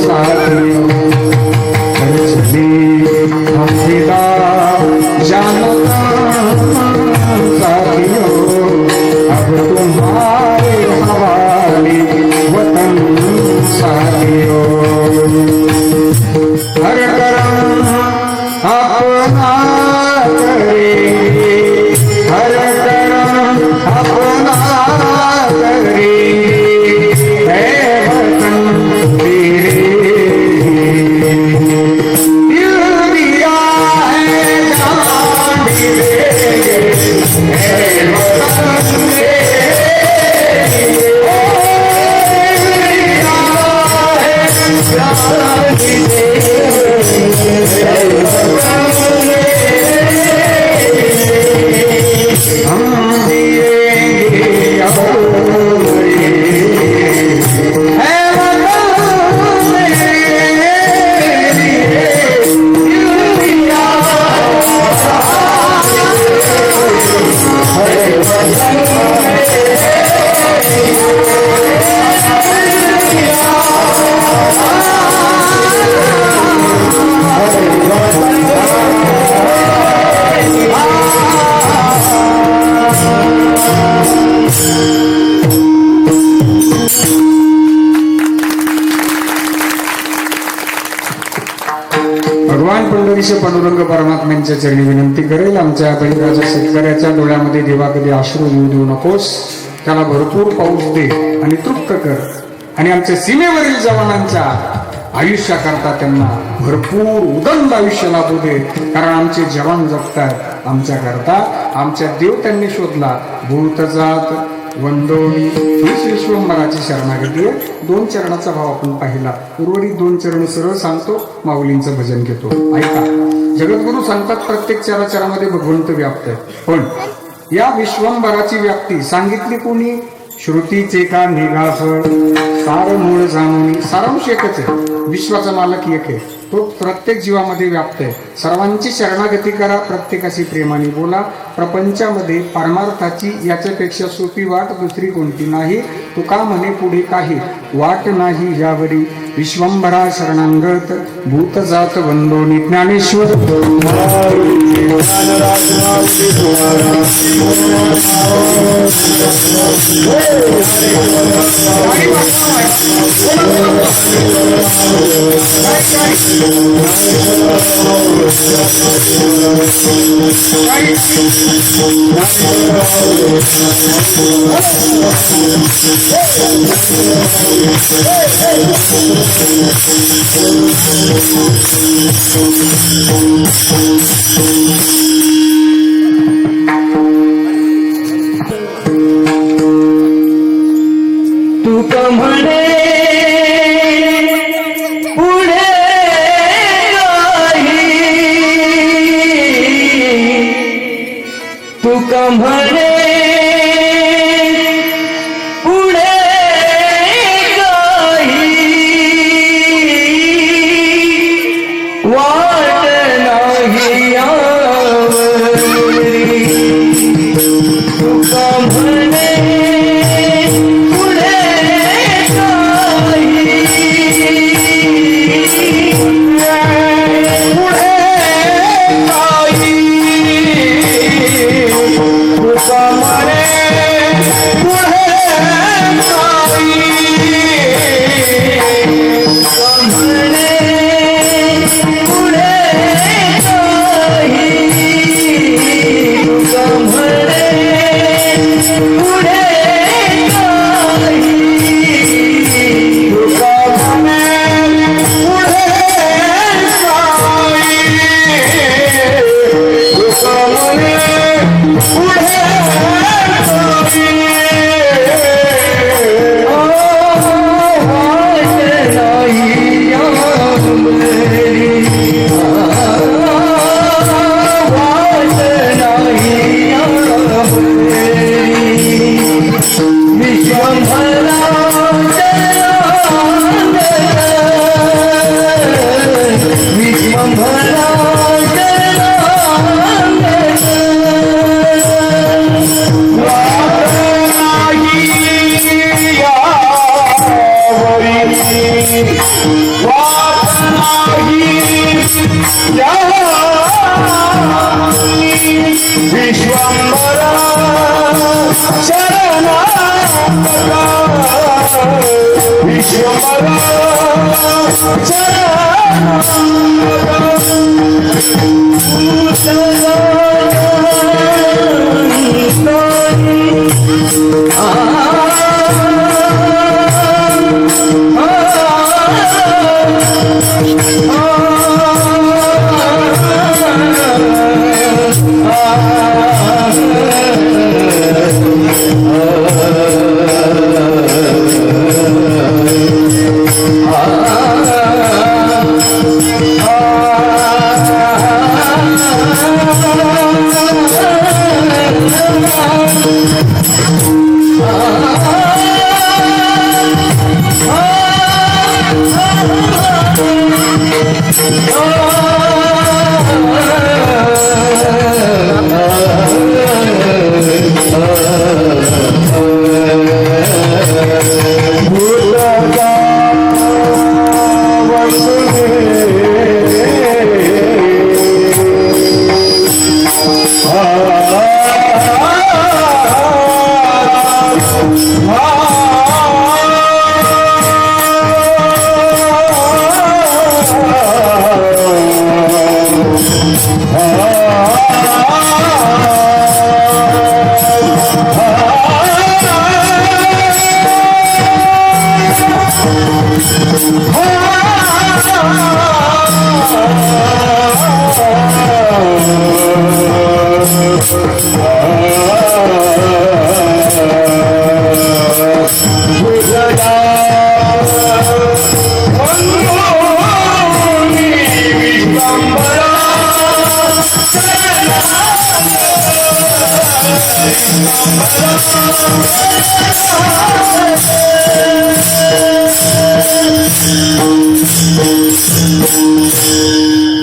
साथी हो. करचली अवनिदा जानता साथी हो, अब तुम्हारे हवाले वतन साथी हो. हर करम अपना करेंगे, हर करम अपना करेंगे, है वतन तेरे दिल दिया है जान भी देंगे, है वतन तेरे जान भी भगवान पंढरीचे पांडुरंग परमात्म्यांच्या चरणी विनंती करेल, आमच्या बळीराजा शेतकऱ्याच्या डोळ्यामध्ये देवा कधी अश्रू येऊ देऊ नकोस, त्याला भरपूर पाऊस दे आणि तृप्त कर. आणि आमच्या सीमेवरील जवानांच्या आयुष्याकरता त्यांना भरपूर उदंड आयुष्य लाभू दे, कारण आमचे जवान जगतात आमच्या करता. आमच्या देव त्यांनी शोधला, भूत जात वंदोनी हीच विश्वंभराची शरणागती आहे. 2 चरणाचा भाव आपण पाहिला, उर्वरित 2 चरण सरळ सांगतो, माऊलींचं भजन घेतो. ऐका, जगद्गुरु सांगतात प्रत्येक चराचरामध्ये भगवंत व्याप्त आहे. पण या विश्वंभराची व्याप्ती सांगितली कोणी? श्रुतीचे का निघास सार मूळ जाणून. सारांश एकच आहे, विश्वाचा मालक एक आहे, तो प्रत्येक जीवामध्ये व्याप्त आहे. सर्वांची शरणागती करा, प्रत्येकाशी प्रेमाने बोला. प्रपंचामध्ये परमार्थाची याच्यापेक्षा सोपी वाट दुसरी कोणती नाही. तुका म्हणे पुढे काही वाट नाही यावरी, विश्वंभरा शरणांगत भूत जात वंदोनी. ज्ञानेश्वर तू का म्हणे पुढे काही, तू का म्हणे पुढे काही, वाट नाही यावरी. तू का म्हणे पुढे काही,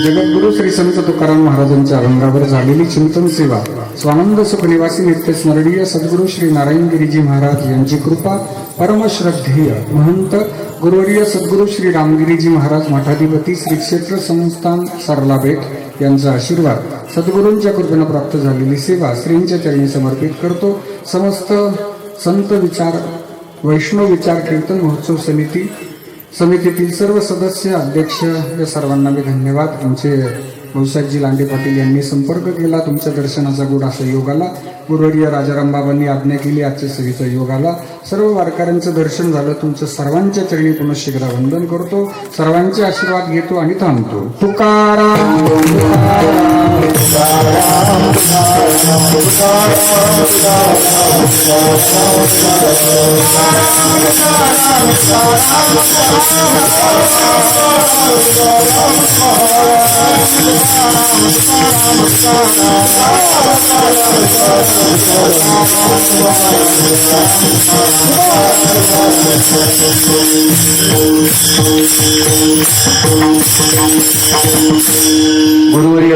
जगद्गुरु श्री संत तुकाराम महाराजांच्या अभंगावर झालेली चिंतन सेवा स्वानंद सुख निवासी नित्य स्मरणीय सद्गुरु श्री नारायणगिरीजी महाराज यांची कृपा परमश्रद्धेय महंत गुरुवर्य सद्गुरु श्री रामगिरीजी महाराज मठाधिपती श्री क्षेत्र संस्थान सरला बेट यांचा आशीर्वाद सद्गुरूंच्या कृपेने प्राप्त झालेली सेवा श्रींच्या चरणी समर्पित करतो. समस्त संत विचार वैष्णव विचार कीर्तन महोत्सव समितीतील सर्व सदस्य अध्यक्ष या सर्वांना मी धन्यवाद. आमचे भाऊसाहेबजी लांडे पाटील यांनी संपर्क केला. तुमच्या दर्शनाचा गुड असा योग आला. गुरुवर्य राजाराम बाबांनी आज्ञा केली. आजच्या सभेचा योग आला. सर्व वारकऱ्यांचं दर्शन झालं. तुमचं सर्वांच्या चरणी पुनःशीघ्र वंदन करतो. सर्वांचे आशीर्वाद घेतो आणि थांबतो. तुकाराम गुरुवर्य